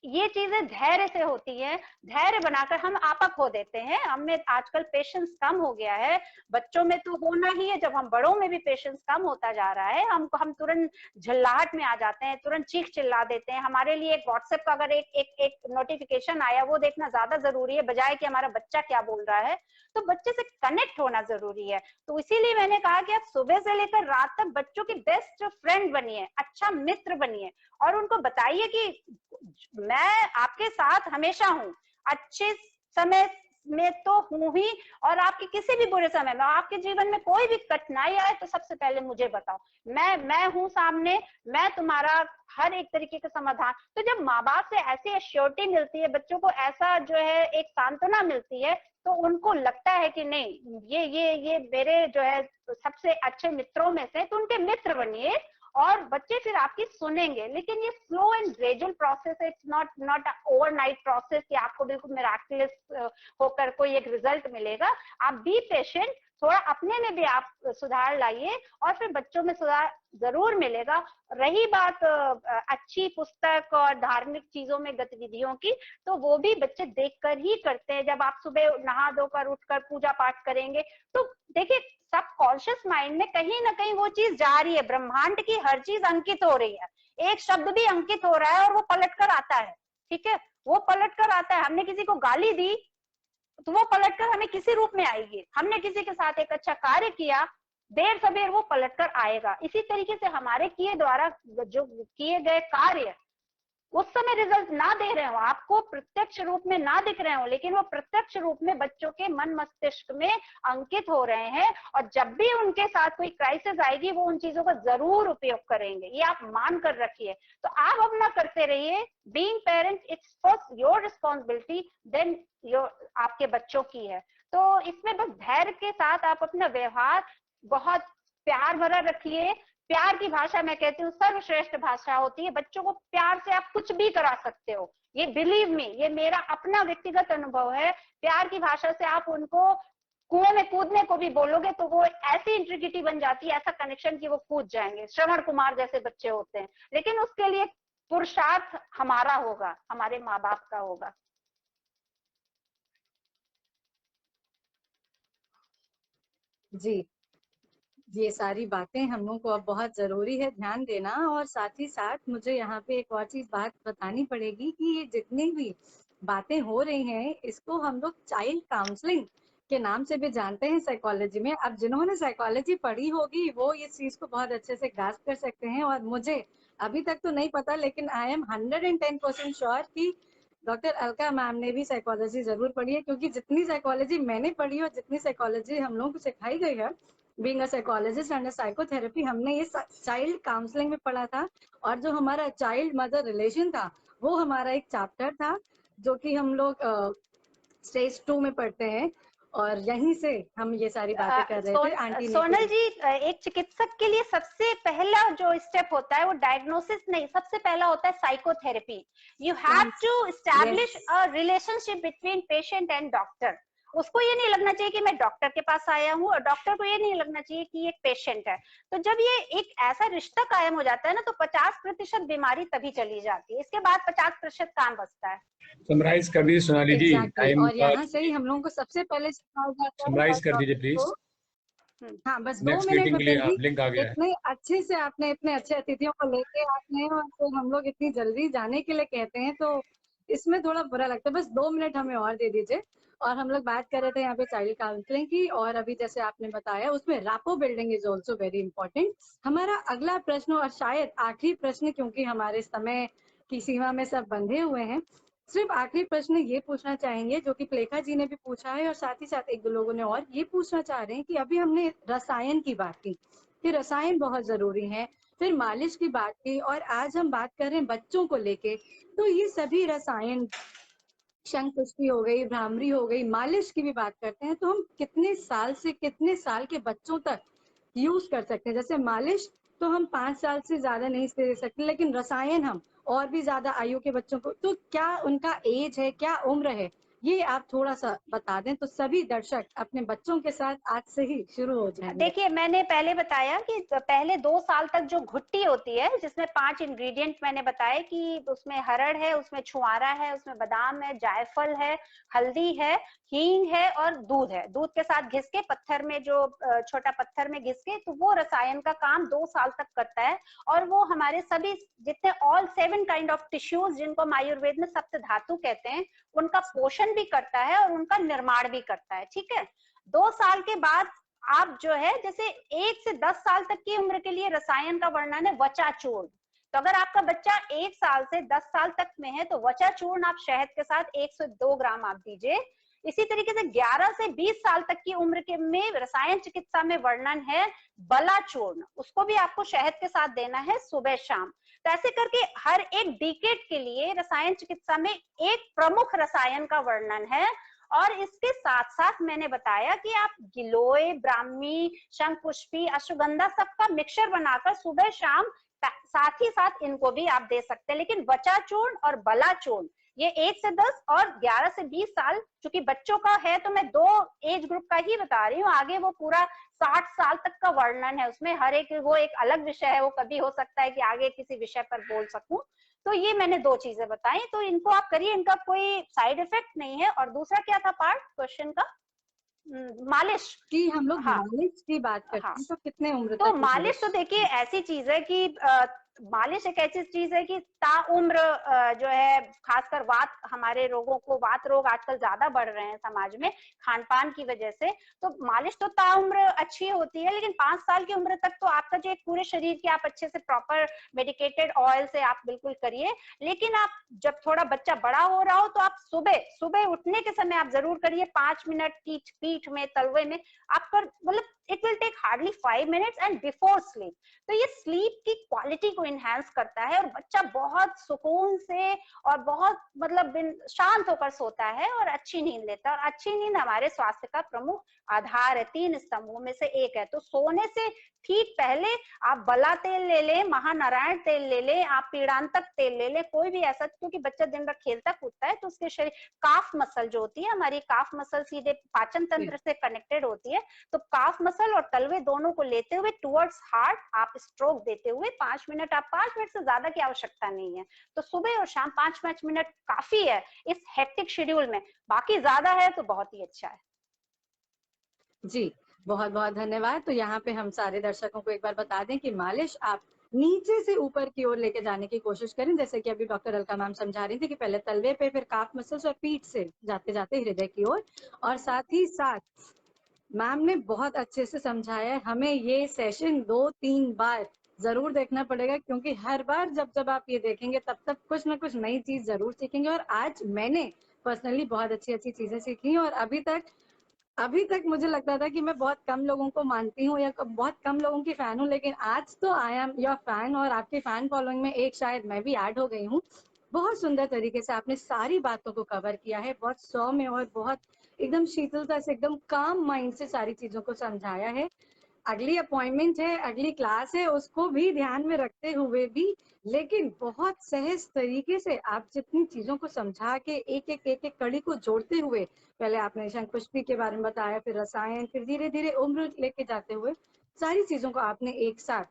ये चीजें धैर्य से होती है। धैर्य बनाकर हम आपा खो देते हैं, हमें आजकल पेशेंस कम हो गया है। बच्चों में तो होना ही है, जब हम बड़ों में भी पेशेंस कम होता जा रहा है, हम तुरंत झल्लाहट में आ जाते हैं, तुरंत चीख चिल्ला देते हैं। हमारे लिए एक व्हाट्सएप का अगर एक नोटिफिकेशन आया, वो देखना ज्यादा जरूरी है बजाय कि हमारा बच्चा क्या बोल रहा है। तो बच्चे से कनेक्ट होना जरूरी है। तो इसीलिए मैंने कहा कि आप सुबह से लेकर रात तक बच्चों की बेस्ट फ्रेंड बनिए, अच्छा मित्र बनिए, और उनको बताइए कि मैं आपके साथ हमेशा हूँ, अच्छे समय में तो हूँ ही, और आपके किसी भी बुरे समय में, आपके जीवन में कोई भी कठिनाई आए तो सबसे पहले मुझे बताओ, मैं हूँ सामने, मैं तुम्हारा हर एक तरीके का समाधान। तो जब माँ बाप से ऐसी एश्योरिटी मिलती है, बच्चों को ऐसा जो है एक सांत्वना मिलती है, तो उनको लगता है कि नहीं, ये मेरे जो है सबसे अच्छे मित्रों में से, तो उनके मित्र बनिए और बच्चे फिर आपकी सुनेंगे। लेकिन ये स्लो एंड ग्रेजुअल प्रोसेस है, इट्स नॉट ओवरनाइट प्रोसेस कि आपको बिल्कुल मिराकुलस होकर कोई एक रिजल्ट मिलेगा। आप बी पेशेंट, थोड़ा अपने में भी आप सुधार लाइए और फिर बच्चों में सुधार जरूर मिलेगा। रही बात अच्छी पुस्तक और धार्मिक चीजों में गतिविधियों की, तो वो भी बच्चे देखकर ही करते हैं। जब आप सुबह नहा धोकर उठकर पूजा पाठ करेंगे, तो देखिए सब कॉन्शियस माइंड में कहीं ना कहीं वो चीज जा रही है, ब्रह्मांड की हर चीज अंकित हो रही है, एक शब्द भी अंकित हो रहा है और वो पलट कर आता है। ठीक है, वो पलट कर आता है। हमने किसी को गाली दी तो वो पलटकर हमें किसी रूप में आएगी, हमने किसी के साथ एक अच्छा कार्य किया, देर सवेर वो पलटकर आएगा। इसी तरीके से हमारे किए द्वारा जो किए गए कार्य उस समय रिजल्ट ना दे रहे हो, आपको प्रत्यक्ष रूप में ना दिख रहे हो, लेकिन वो प्रत्यक्ष रूप में बच्चों के मन मस्तिष्क में अंकित हो रहे हैं। और जब भी उनके साथ कोई क्राइसिस आएगी, वो उन चीजों का जरूर उपयोग करेंगे, ये आप मान कर रखिए। तो आप अपना करते रहिए। Being parent, it's first your responsibility, then your आपके बच्चों की है। तो इसमें बस धैर्य के साथ आप अपना व्यवहार बहुत प्यार भरा रखिए। प्यार की भाषा मैं कहती हूँ सर्वश्रेष्ठ भाषा होती है। बच्चों को प्यार से आप कुछ भी करा सकते हो, ये बिलीव मी, ये मेरा अपना व्यक्तिगत अनुभव है। प्यार की भाषा से आप उनको कुएं में कूदने को भी बोलोगे तो वो ऐसी इंटीग्रिटी बन जाती है, ऐसा कनेक्शन कि वो कूद जाएंगे। श्रवण कुमार जैसे बच्चे होते हैं। लेकिन उसके लिए पुरुषार्थ हमारा होगा, हमारे माँ बाप का होगा। जी, ये सारी बातें हम लोग को अब बहुत जरूरी है ध्यान देना। और साथ ही साथ मुझे यहाँ पे एक और चीज बात बतानी पड़ेगी कि ये जितनी भी बातें हो रही हैं, इसको हम लोग चाइल्ड काउंसलिंग के नाम से भी जानते हैं साइकोलॉजी में। अब जिन्होंने साइकोलॉजी पढ़ी होगी वो इस चीज को बहुत अच्छे से ग्रास्प कर सकते हैं। और मुझे अभी तक तो नहीं पता, लेकिन आई एम 110% श्योर कि डॉक्टर अलका मैम ने भी साइकोलॉजी जरूर पढ़ी है, क्योंकि जितनी साइकोलॉजी मैंने पढ़ी और जितनी साइकोलॉजी हम लोगों को सिखाई गई है being a psychologist and psychotherapy, हमने ये चाइल्ड काउंसलिंग में पढ़ा था। और जो हमारा चाइल्ड मदर रिलेशन था, वो हमारा एक चैप्टर था जो कि हम लोग स्टेज 2 में पढ़ते हैं। और यहीं से हम ये सारी बातें कर रहे थे। आंटी ने सोनल जी, एक चिकित्सक के लिए सबसे पहला जो स्टेप होता है वो डायग्नोसिस नहीं, सबसे पहला होता है psychotherapy. You have to establish a relationship between patient and doctor. उसको ये नहीं लगना चाहिए कि मैं डॉक्टर के पास आया हूँ, और डॉक्टर को ये नहीं लगना चाहिए कि एक पेशेंट है। तो जब ये एक ऐसा रिश्ता कायम हो जाता है ना, तो 50% बीमारी तभी चली जाती है, इसके बाद 50% काम बचता है। समराइज कर दीजिए सोनाली जी, टाइम और यहाँ से ही हम लोगों को सबसे पहले सिखाया जाता है। समराइज कर दीजिए प्लीज। हाँ, बस 2 नेक्स्ट मिनट मीटिंग के लिए विपिन जी। लिंक आ गया है। इतने अच्छे से आपने इतने अच्छे अतिथियों को लेके आते हैं और फिर हम लोग इतनी जल्दी जाने के लिए कहते हैं, तो इसमें थोड़ा बुरा लगता है। बस 2 मिनट हमें और दे दीजिए। और हम लोग बात कर रहे थे यहाँ पे चाइल्ड काउंसलिंग की, और अभी जैसे आपने बताया उसमें rapport building is also very important. हमारा अगला प्रश्न और शायद आखिरी प्रश्न, क्योंकि हमारे समय की सीमा में सब बंधे हुए हैं, सिर्फ आखिरी प्रश्न ये पूछना चाहेंगे जो कि प्लेखा जी ने भी पूछा है, और साथ ही साथ 1-2 लोगों ने और ये पूछना चाह रहे हैं कि अभी हमने रसायन की बात की कि रसायन बहुत जरूरी है, फिर मालिश की बात की, और आज हम बात कर रहे हैं बच्चों को लेके। तो ये सभी रसायन, शंख पुष्पी हो गई, भ्रामरी हो गई, मालिश की भी बात करते हैं, तो हम कितने साल से कितने साल के बच्चों तक यूज कर सकते हैं? जैसे मालिश तो हम 5 साल से ज्यादा नहीं दे सकते, लेकिन रसायन हम और भी ज्यादा आयु के बच्चों को, तो क्या उनका एज है, क्या उम्र है, ये आप थोड़ा सा बता दें तो सभी दर्शक अपने बच्चों के साथ आज से ही शुरू हो जाएंगे। देखिए, मैंने पहले बताया कि पहले 2 साल तक जो घुट्टी होती है, जिसमें 5 इंग्रेडिएंट मैंने बताए कि उसमें हरड़ है, उसमें छुआरा है, उसमें बादाम है, जायफल है, हल्दी है, हींग है और दूध है। दूध के साथ घिस के पत्थर में, जो छोटा पत्थर में घिस के, तो वो रसायन का काम 2 साल तक करता है। और वो हमारे सभी जितने ऑल 7 काइंड ऑफ टिश्यूज, जिनको हम आयुर्वेद में सप्त धातु कहते हैं, उनका पोषण भी करता है और उनका निर्माण भी करता है। ठीक है, 2 साल के बाद आप जो है, जैसे 1 से 10 साल तक की उम्र के लिए रसायन का वर्णन है वचा चूर्ण। तो अगर आपका बच्चा 1 साल से 10 साल तक में है, तो वचा चूर्ण आप शहद के साथ 1 से 2 ग्राम आप दीजिए। इसी तरीके से 11 से 20 साल तक की उम्र के में रसायन चिकित्सा में वर्णन है बला चूर्ण, उसको भी आपको शहद के साथ देना है सुबह शाम। तो ऐसे करके हर एक डिकेड के लिए रसायन चिकित्सा में एक प्रमुख रसायन का वर्णन है। और इसके साथ साथ मैंने बताया कि आप गिलोय, ब्राह्मी, शंख पुष्पी, अश्वगंधा सबका मिक्सचर बनाकर सुबह शाम साथ ही साथ इनको भी आप दे सकते हैं। लेकिन वचा चूर्ण और बला चूर्ण ये 1 से 10 और 11 से 20 साल, चूंकि बच्चों का है तो मैं 2 एज ग्रुप का ही बता रही हूँ, आगे वो पूरा 60 साल तक का वर्णन है उसमें। हर एक वो एक अलग विषय है, वो कभी हो सकता है कि आगे किसी विषय पर बोल सकूं। तो ये मैंने 2 चीजें बताई, तो इनको आप करिए, इनका कोई साइड इफेक्ट नहीं है। और दूसरा क्या था पार्ट क्वेश्चन का? मालिश कि हम लोग हाँ, मालिश की बात करते हाँ, हैं तो कितने उम्र तो तक? मालिश तो देखिए ऐसी चीज है कि मालिश एक ऐसी चीज है कि ताउम्र जो है, खासकर वात, हमारे रोगों को, वात रोग आजकल ज्यादा बढ़ रहे हैं समाज में खान पान की वजह से, तो मालिश तो ताउम्र अच्छी होती है। लेकिन 5 साल की उम्र तक तो आपका जो एक पूरे शरीर की आप अच्छे से प्रॉपर मेडिकेटेड ऑयल से आप बिल्कुल करिए। लेकिन आप जब थोड़ा बच्चा बड़ा हो रहा हो तो आप सुबह सुबह उठने के समय आप जरूर करिए, 5 मिनट की पीठ में, तलवे में आप कर, मतलब it will take hardly 5 minutes and before sleep. तो ये स्लीप की क्वालिटी को इनहेंस करता है और बच्चा बहुत सुकून से और बहुत मतलब शांत होकर सोता है और अच्छी नींद लेता है। और अच्छी नींद हमारे स्वास्थ्य का प्रमुख आधार है, 3 स्तंभों में से एक है। तो सोने से ठीक पहले आप बला तेल ले लें, महानारायण तेल ले लें, आप पीड़ांतक तेल ले लें, कोई भी ऐसा, क्योंकि बच्चा दिन भर खेलता कूदता है तो उसके शरीर, काफ मसल जो होती है हमारी, काफ मसल सीधे पाचन तंत्र से कनेक्टेड होती है। तो काफ मसल और तलवे दोनों को लेते हुए टुवर्ड्स हार्ट आप स्ट्रोक देते हुए 5 मिनट, आप 5 मिनट से ज्यादा की आवश्यकता नहीं है। तो सुबह और शाम 5-5 मिनट काफी है इस हेक्टिक शेड्यूल में, बाकी ज्यादा है तो बहुत ही अच्छा है। जी, बहुत बहुत धन्यवाद। तो यहाँ पे हम सारे दर्शकों को एक बार बता दें कि मालिश आप नीचे से ऊपर की ओर लेके जाने की कोशिश करें, जैसे कि अभी डॉक्टर अलका मैम समझा रही थी कि पहले तलवे पे, फिर काफ मसल्स और पीठ से जाते जाते हृदय की ओर। और साथ ही साथ मैम ने बहुत अच्छे से समझाया है, हमें ये सेशन 2-3 बार जरूर देखना पड़ेगा, क्योंकि हर बार जब जब आप ये देखेंगे तब तब कुछ ना कुछ नई चीज जरूर सीखेंगे। और आज मैंने पर्सनली बहुत अच्छी अच्छी चीजें सीखी, और अभी तक मुझे लगता था कि मैं बहुत कम लोगों को मानती हूँ या बहुत कम लोगों की फैन हूँ, लेकिन आज तो आई एम योर फैन, और आपके फैन फॉलोइंग में एक शायद मैं भी ऐड हो गई हूँ। बहुत सुंदर तरीके से आपने सारी बातों को कवर किया है, बहुत सौम्य और बहुत एकदम शीतलता से, एकदम काम माइंड से सारी चीजों को समझाया है। अगली अपॉइंटमेंट है, अगली क्लास है, उसको भी ध्यान में रखते हुए भी, लेकिन बहुत सहज तरीके से आप जितनी चीजों को समझा के एक एक कड़ी को जोड़ते हुए, पहले आपने शंखपुष्पी के बारे में बताया, फिर रसायन, फिर धीरे धीरे उम्र लेके जाते हुए सारी चीजों को आपने एक साथ,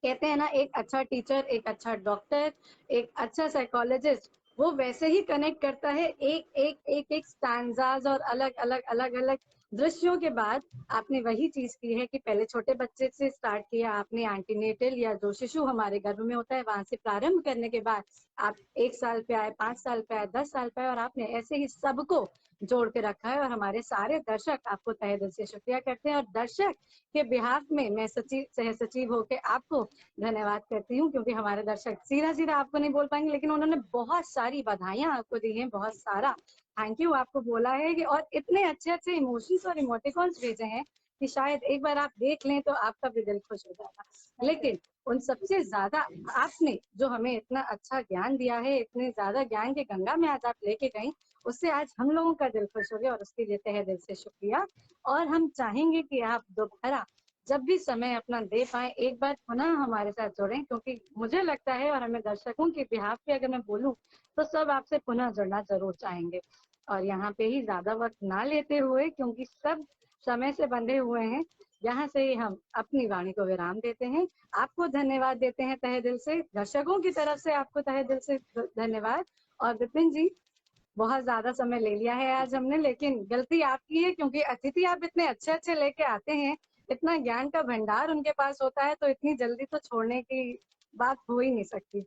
कहते हैं ना, एक अच्छा टीचर, एक अच्छा डॉक्टर, एक अच्छा साइकोलॉजिस्ट, वो वैसे ही कनेक्ट करता है एक स्टैंजाज और अलग अलग दृश्यों के बाद। आपने वही चीज की है कि पहले छोटे बच्चे से स्टार्ट किया आपने, एंटीनेटल या जो शिशु हमारे गर्भ में होता है वहां से प्रारंभ करने के बाद आप 1 साल पे आए, 5 साल पे आए, 10 साल पे आए, और आपने ऐसे ही सबको जोड़ के रखा है। और हमारे सारे दर्शक आपको तहे दिल से शुक्रिया करते हैं, और दर्शक के बिहाफ में मैं सह सचिव होके आपको धन्यवाद करती हूँ, क्योंकि हमारे दर्शक सीधा सीधा आपको नहीं बोल पाएंगे, लेकिन उन्होंने बहुत सारी बधाइयां आपको दी हैं, बहुत सारा थैंक यू आपको बोला है कि, और इतने अच्छे अच्छे इमोशंस और इमोटिकॉन्स भेजे हैं कि शायद एक बार आप देख लें तो आपका भी दिल खुश हो जाएगा। लेकिन उन सबसे ज्यादा आपने जो हमें इतना अच्छा ज्ञान दिया है, इतने ज्यादा ज्ञान के गंगा में आज आप लेके गई, उससे आज हम लोगों का दिल खुश हो गया, और उसके लिए तहे दिल से शुक्रिया। और हम चाहेंगे कि आप दोबारा जब भी समय अपना दे पाए एक बार पुनः हमारे साथ जुड़ें, क्योंकि मुझे लगता है, और हमें दर्शकों के बिहाफ पे अगर मैं बोलूं तो सब आपसे पुनः जुड़ना जरूर चाहेंगे। और यहाँ पे ही ज्यादा वक्त ना लेते हुए, क्योंकि सब समय से बंधे हुए हैं, यहाँ से ही हम अपनी वाणी को विराम देते हैं। आपको धन्यवाद देते हैं तहे दिल से, दर्शकों की तरफ से आपको तहे दिल से धन्यवाद। और विपिन जी, बहुत ज्यादा समय ले लिया है आज हमने, लेकिन गलती आपकी है, क्योंकि अतिथि आप इतने अच्छे अच्छे लेके आते हैं, इतना ज्ञान का भंडार उनके पास होता है, तो इतनी जल्दी तो छोड़ने की बात हो ही नहीं सकती।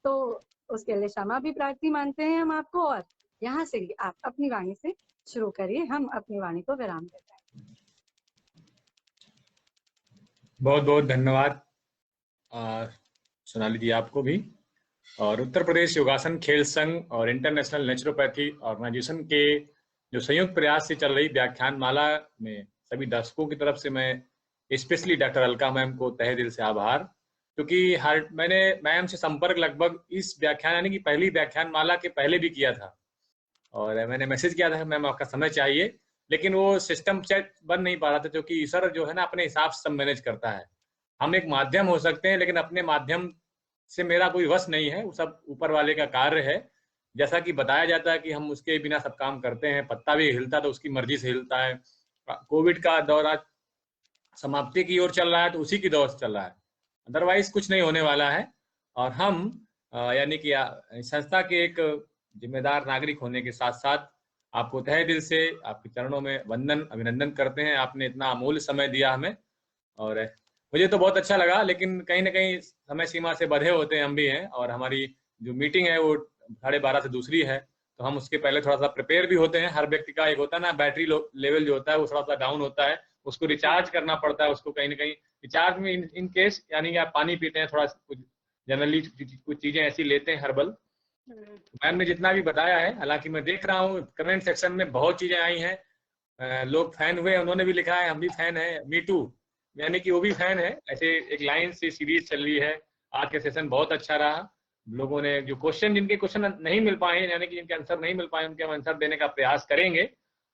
तो उसके लिए क्षमा भी प्रार्थी मानते हैं हम आपको, और यहाँ से ही आप अपनी वाणी से शुरू करिए, हम अपनी वाणी को विराम देते हैं। बहुत बहुत धन्यवाद सोनाली जी, आपको भी। और उत्तर प्रदेश योगासन खेल संघ और इंटरनेशनल नेचुरोपैथी ऑर्गेनाइजेशन के जो संयुक्त प्रयास से चल रही व्याख्यान माला में सभी दर्शकों की तरफ से मैं स्पेशली डॉक्टर अलका मैम को तहे दिल से आभार, क्योंकि मैंने मैम से संपर्क लगभग इस व्याख्यान यानी कि पहली व्याख्यान माला के पहले भी किया था, और मैंने मैसेज किया था मैम आपका समय चाहिए, लेकिन वो सिस्टम सेट बन नहीं पा रहा था, क्योंकि ईश्वर जो है ना अपने हिसाब से सब मैनेज करता है। हम एक माध्यम हो सकते हैं, लेकिन अपने माध्यम से मेरा कोई वश नहीं है, वो सब ऊपर वाले का कार्य है। जैसा कि बताया जाता है कि हम उसके बिना सब काम करते हैं, पत्ता भी हिलता तो उसकी मर्जी से हिलता है। कोविड का दौर आज समाप्ति की ओर चल रहा है, तो उसी की दौर से चल रहा है, अदरवाइज कुछ नहीं होने वाला है। और हम यानी कि संस्था के एक जिम्मेदार नागरिक होने के साथ साथ आपको तहे दिल से आपके चरणों में वंदन अभिनंदन करते हैं। आपने इतना अमूल्य समय दिया हमें, और मुझे तो बहुत अच्छा लगा, लेकिन कहीं ना कहीं समय सीमा से बंधे होते हैं हम भी हैं, और हमारी जो मीटिंग है वो 12:30 से दूसरी है, तो हम उसके पहले थोड़ा सा प्रिपेयर भी होते हैं। हर व्यक्ति का एक होता है ना बैटरी लेवल जो होता है वो थोड़ा सा डाउन होता है, उसको रिचार्ज करना पड़ता है, उसको कहीं ना कहीं रिचार्ज में इन केस यानी कि आप पानी पीते हैं, थोड़ा कुछ जनरली कुछ चीजें ऐसी लेते हैं हर्बल। मैम ने जितना भी बताया है, हालांकि मैं देख रहा हूँ कमेंट सेक्शन में बहुत चीजें आई हैं, लोग फैन हुए, उन्होंने भी लिखा है हम भी फैन है, मी टू, यानी कि वो भी फैन है। ऐसे एक लाइन से सीरीज चल रही है। आज का सेशन बहुत अच्छा रहा, लोगों ने जो जिनके क्वेश्चन नहीं मिल पाए यानी कि जिनके आंसर नहीं मिल पाए, उनके हम आंसर देने का प्रयास करेंगे,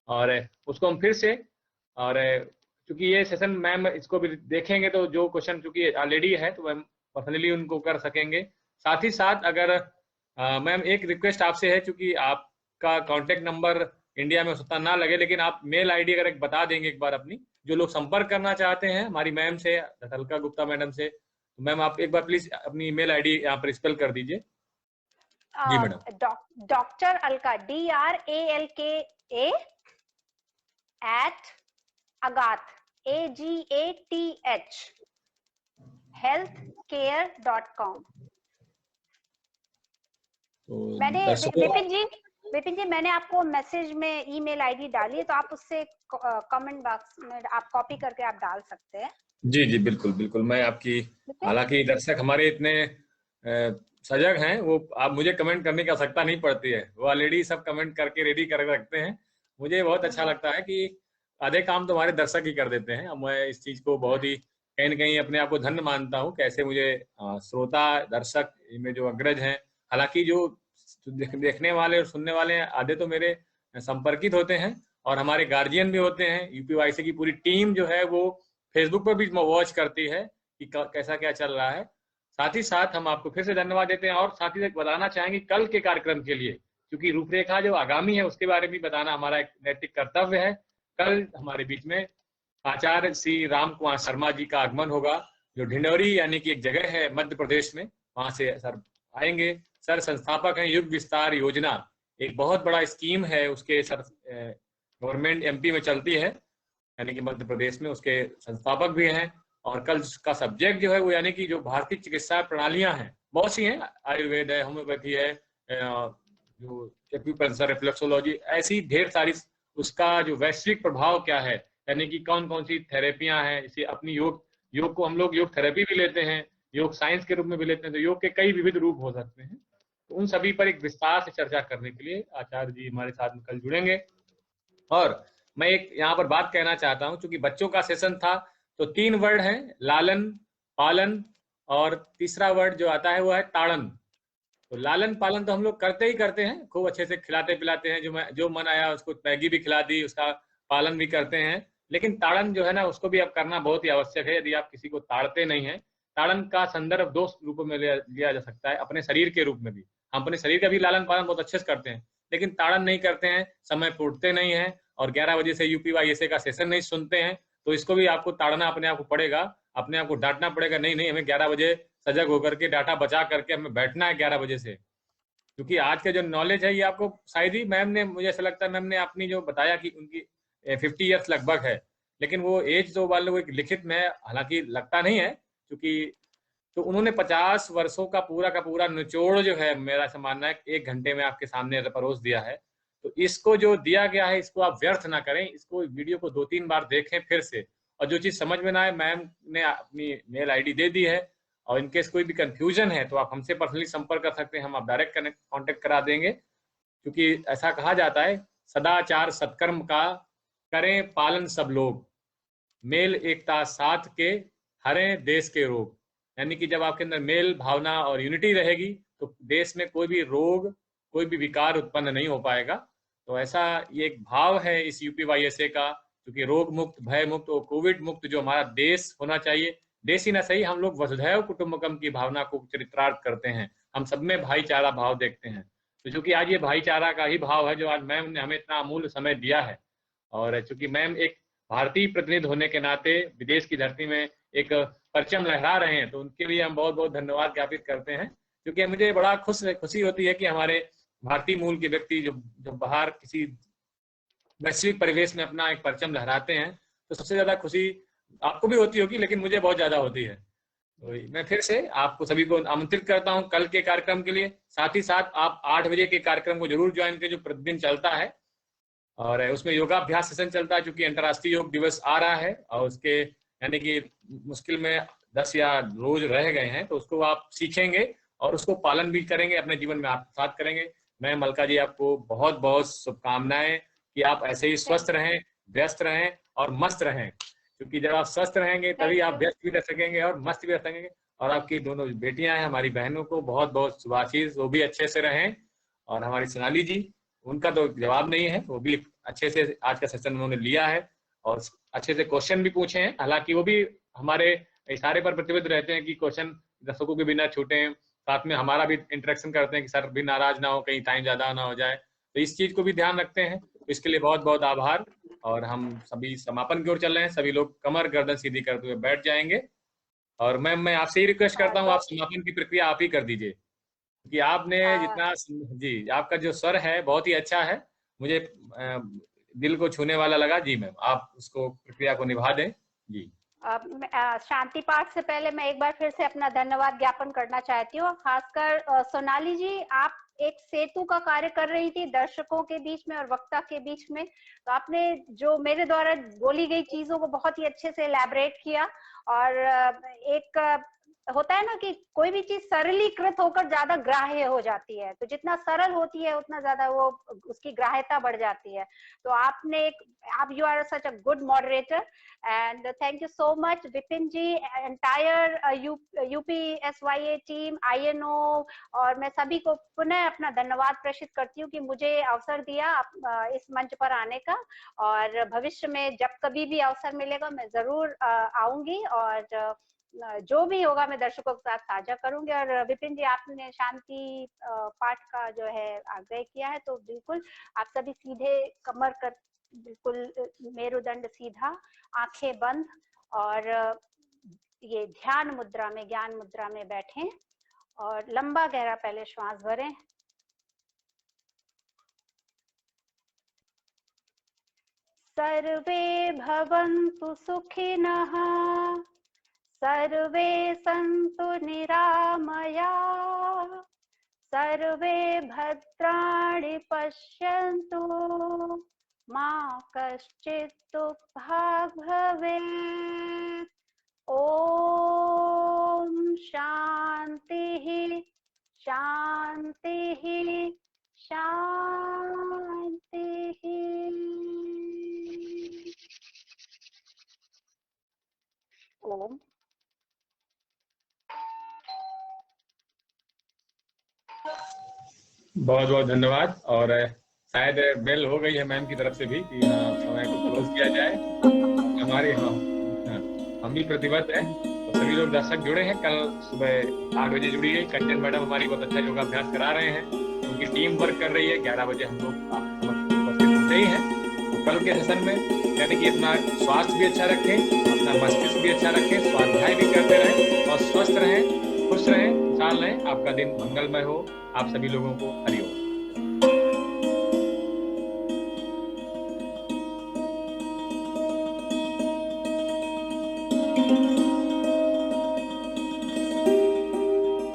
और उसको हम फिर से, और चूंकि ये सेशन मैम इसको भी देखेंगे तो जो क्वेश्चन चूंकि ऑलरेडी है तो मैम पर्सनली उनको कर सकेंगे। साथ ही साथ अगर मैम एक रिक्वेस्ट आपसे है, चूंकि आपका कॉन्टेक्ट नंबर इंडिया में उतना ना लगे, लेकिन आप मेल आईडी अगर एक बता देंगे एक बार अपनी, जो लोग संपर्क करना चाहते हैं हमारी मैम से, अलका गुप्ता मैडम से, तो मैम आप एक बार प्लीज अपनी ईमेल आईडी यहाँ पर स्पेल कर दीजिए। जी madam. Doctor Alka DRALKA @agath AGATH healthcare.com। मैंने विपिन जी मैंने आपको मैसेज में ईमेल आईडी डाली है, तो आप उससे कमेंट बॉक्स में आप कॉपी करके आप डाल सकते हैं। जी जी बिल्कुल बिल्कुल, मैं आपकी, हालांकि दर्शक हमारे इतने सजग हैं, वो आप मुझे कमेंट करने की आवश्यकता नहीं पड़ती है, वो ऑलरेडी सब कमेंट करके रेडी कर रखते हैं। मुझे बहुत अच्छा लगता है कि आधे काम तो हमारे दर्शक ही कर देते हैं। मैं इस चीज को बहुत ही कहीं न कहीं अपने आप को धन्य मानता हूँ, कैसे मुझे श्रोता दर्शक में जो अग्रज हैं, हालांकि जो देखने वाले और सुनने वाले आधे तो मेरे संपर्कित होते हैं, और हमारे गार्जियन भी होते हैं। यूपीवाईसी की पूरी टीम जो है वो फेसबुक पर भी वॉच करती है कि कैसा क्या चल रहा है। साथ ही साथ हम आपको फिर से धन्यवाद देते हैं और साथ ही बताना चाहेंगे कल के कार्यक्रम के लिए, क्योंकि रूपरेखा जो आगामी है उसके बारे में बताना हमारा एक नैतिक कर्तव्य है। कल हमारे बीच में आचार्य श्री राम कुमार शर्मा जी का आगमन होगा, जो ढिंडोरी यानी कि एक जगह है मध्य प्रदेश में, वहां से सर आएंगे। सर संस्थापक हैं युग विस्तार योजना, एक बहुत बड़ा स्कीम है, उसके सर गवर्नमेंट एमपी में चलती है यानी कि मध्य प्रदेश में, उसके संस्थापक भी हैं। और कल का सब्जेक्ट जो है वो यानी कि जो भारतीय चिकित्सा प्रणालियां हैं, बहुत सी हैं, आयुर्वेद है, होम्योपैथी है, जो एक्यूपंक्चर, रिफ्लेक्सोलॉजी, ऐसी ढेर सारी, उसका जो वैश्विक प्रभाव क्या है, यानी कि कौन कौन सी थेरेपियां हैं। इसे अपनी योग को हम लोग योग थेरेपी भी लेते हैं, योग साइंस के रूप में भी लेते हैं, तो योग के कई विविध रूप हो सकते हैं। तो उन सभी पर एक विस्तार से चर्चा करने के लिए आचार्य जी हमारे साथ में कल जुड़ेंगे। और मैं एक यहाँ पर बात कहना चाहता हूँ, क्योंकि बच्चों का सेशन था तो 3 वर्ड हैं, लालन, पालन और तीसरा वर्ड जो आता है वो है ताड़न। तो लालन पालन तो हम लोग करते ही करते हैं, खूब अच्छे से खिलाते पिलाते हैं, जो मन आया उसको मैगी भी खिला दी, उसका पालन भी करते हैं। लेकिन ताड़न जो है ना, उसको भी अब करना बहुत ही आवश्यक है। यदि आप किसी को ताड़ते नहीं है, ताड़न का संदर्भ 2 रूपों में लिया जा सकता है, अपने शरीर के रूप में भी, हम अपने शरीर का भी लालन पालन बहुत अच्छे से करते हैं, लेकिन ताड़न नहीं करते हैं, समय पूछते नहीं है और 11 बजे से यूपीवाईएसए का सेशन नहीं सुनते हैं, तो इसको भी आपको ताड़ना अपने आप को पड़ेगा, अपने आप को डांटना पड़ेगा। नहीं नहीं, हमें 11 बजे सजग होकर के डाटा बचा करके हमें बैठना है 11 बजे से, क्योंकि आज का जो नॉलेज है ये आपको शायद ही मैम ने, मुझे ऐसा लगता है मैम ने अपनी जो बताया कि उनकी 50 ईयर्स लगभग है, लेकिन वो एज जो वाले वो एक लिखित में, हालांकि लगता नहीं है, क्योंकि तो उन्होंने 50 वर्षों का पूरा निचोड़ जो है, मेरा ऐसा मानना है 1 घंटे में आपके सामने परोस दिया है। तो इसको जो दिया गया है इसको आप व्यर्थ ना करें, इसको वीडियो को 2-3 बार देखें फिर से, और जो चीज समझ में ना आए, मैम ने अपनी मेल आईडी दे दी है, और इनकेस कोई भी कंफ्यूजन है तो आप हमसे पर्सनली संपर्क कर सकते हैं, हम आप डायरेक्ट कॉन्टेक्ट करा देंगे। क्योंकि ऐसा कहा जाता है, सदाचार सत्कर्म का करें पालन सब लोग, मेल एकता साथ के हरें देश के रोग। यानी कि जब आपके अंदर मेल भावना और यूनिटी रहेगी तो देश में कोई भी रोग, कोई भी विकार उत्पन्न नहीं हो पाएगा। तो ऐसा ये एक भाव है इस यूपीवाईएसए का, क्योंकि रोग मुक्त, भय मुक्त और कोविड मुक्त जो हमारा देश होना चाहिए, देश ही ना सही, हम लोग वसुधैव कुटुंबकम की भावना को चरितार्थ करते हैं, हम सब में भाईचारा भाव देखते हैं। तो चूंकि आज ये भाईचारा का ही भाव है जो आज मैम ने हमें इतना अमूल्य समय दिया है, और चूंकि मैम एक भारतीय प्रतिनिधि होने के नाते विदेश की धरती में एक परचम लहरा रहे हैं, तो उनके लिए हम बहुत बहुत धन्यवाद ज्ञापित करते हैं। क्योंकि मुझे बड़ा खुशी होती है कि हमारे भारतीय मूल के व्यक्ति जो बाहर किसी वैश्विक परिवेश में अपना एक परचम लहराते हैं, तो सबसे ज्यादा खुशी आपको भी होती होगी, लेकिन मुझे बहुत ज्यादा होती है। तो मैं फिर से आपको सभी को आमंत्रित करता हूं कल के कार्यक्रम के लिए। साथ ही साथ आप 8 बजे के कार्यक्रम को जरूर ज्वाइन करें, जो प्रतिदिन चलता है, और उसमें योगाभ्यास सेशन चलता है, क्योंकि अंतर्राष्ट्रीय योग दिवस आ रहा है, और उसके यानी कि मुश्किल में 10 या रोज रह गए हैं, तो उसको आप सीखेंगे और उसको पालन भी करेंगे, अपने जीवन में आप साथ करेंगे। मैं मलका जी आपको बहुत बहुत शुभकामनाएं कि आप ऐसे ही स्वस्थ रहें, व्यस्त रहें और मस्त रहें, क्योंकि जब आप स्वस्थ रहेंगे तभी आप व्यस्त भी रह सकेंगे और मस्त भी रह सकेंगे। और आपकी दोनों बेटियां हैं, हमारी बहनों को बहुत बहुत शुभाशीष, वो भी अच्छे से रहें। और हमारी सोनाली जी, उनका तो जवाब नहीं है, वो भी अच्छे से आज का सेशन उन्होंने लिया है और अच्छे से क्वेश्चन भी पूछे हैं। हालांकि वो भी हमारे इशारे पर प्रतिबद्ध रहते हैं कि क्वेश्चन दर्शकों के बिना छूटे, साथ में हमारा भी इंटरेक्शन करते हैं कि सर भी नाराज ना हो, कहीं टाइम ज्यादा ना हो जाए, तो इस चीज को भी ध्यान रखते हैं। इसके लिए बहुत बहुत आभार। और हम सभी समापन की ओर चल रहे हैं, सभी लोग कमर गर्दन सीधी करते हुए बैठ जाएंगे। और मैं आपसे ही रिक्वेस्ट करता हूँ, आप समापन की प्रक्रिया आप ही कर दीजिए, क्योंकि आपने जितना जी, आपका जो स्वर है बहुत ही अच्छा है, मुझे दिल को छूने वाला लगा। जी मैम, आप उसको प्रक्रिया को निभा दें। जी शांति पाठ से पहले मैं एक बार फिर से अपना धन्यवाद ज्ञापन करना चाहती हूँ, खासकर सोनाली जी, आप एक सेतु का कार्य कर रही थी दर्शकों के बीच में और वक्ता के बीच में। तो आपने जो मेरे द्वारा बोली गई चीजों को बहुत ही अच्छे से एलैबोरेट किया और एक होता है ना कि कोई भी चीज सरलीकृत होकर ज्यादा ग्राह्य हो जाती है, तो जितना सरल होती है उतना ज्यादा वो उसकी ग्राह्यता बढ़ जाती है। तो आप you are such a good moderator and thank you so much Vipin ji, entire UPSYA team, INO, और मैं सभी को पुनः अपना धन्यवाद प्रेषित करती हूँ कि मुझे अवसर दिया इस मंच पर आने का, और भविष्य में जब कभी भी अवसर मिलेगा मैं जरूर आऊंगी, और जो भी होगा मैं दर्शकों के साथ साझा करूंगी। और विपिन जी, आपने शांति पाठ का जो है आग्रह किया है, तो बिल्कुल आप सभी सीधे कमर कर, बिल्कुल मेरुदंड सीधा, आंखें बंद, और ये ध्यान मुद्रा में, ज्ञान मुद्रा में बैठें और लंबा गहरा पहले श्वास भरें। सर्वे भवन्तु सुखिनः, सर्वे सन्तु निरामयाः, सर्वे भद्राणि पश्यन्तु, मा कश्चित् दुःखभाग् भवेत्। ॐ शान्तिः शान्तिः शान्तिः। ओम। बहुत बहुत धन्यवाद। और शायद बेल हो गई है मैम की तरफ से भी कि समय को क्लोज किया जाए। हमारे हम भी प्रतिबद्ध हैं, तो सभी लोग दर्शक जुड़े हैं, कल सुबह 8 बजे जुड़िए। कंचन मैडम हमारी बहुत अच्छा योगाभ्यास करा रहे हैं, उनकी टीम वर्क कर रही है। 11 बजे हम लोग उपस्थित होते ही हैं। तो कल के सेशन में यानी कि अपना स्वास्थ्य भी अच्छा रखें, अपना मस्तिष्क भी अच्छा रखें, स्वाध्याय भी करते रहें और स्वस्थ रहें, खुश रहें, खुशहाल रहें। आपका दिन मंगलमय हो। आप सभी लोगों को हरिओम।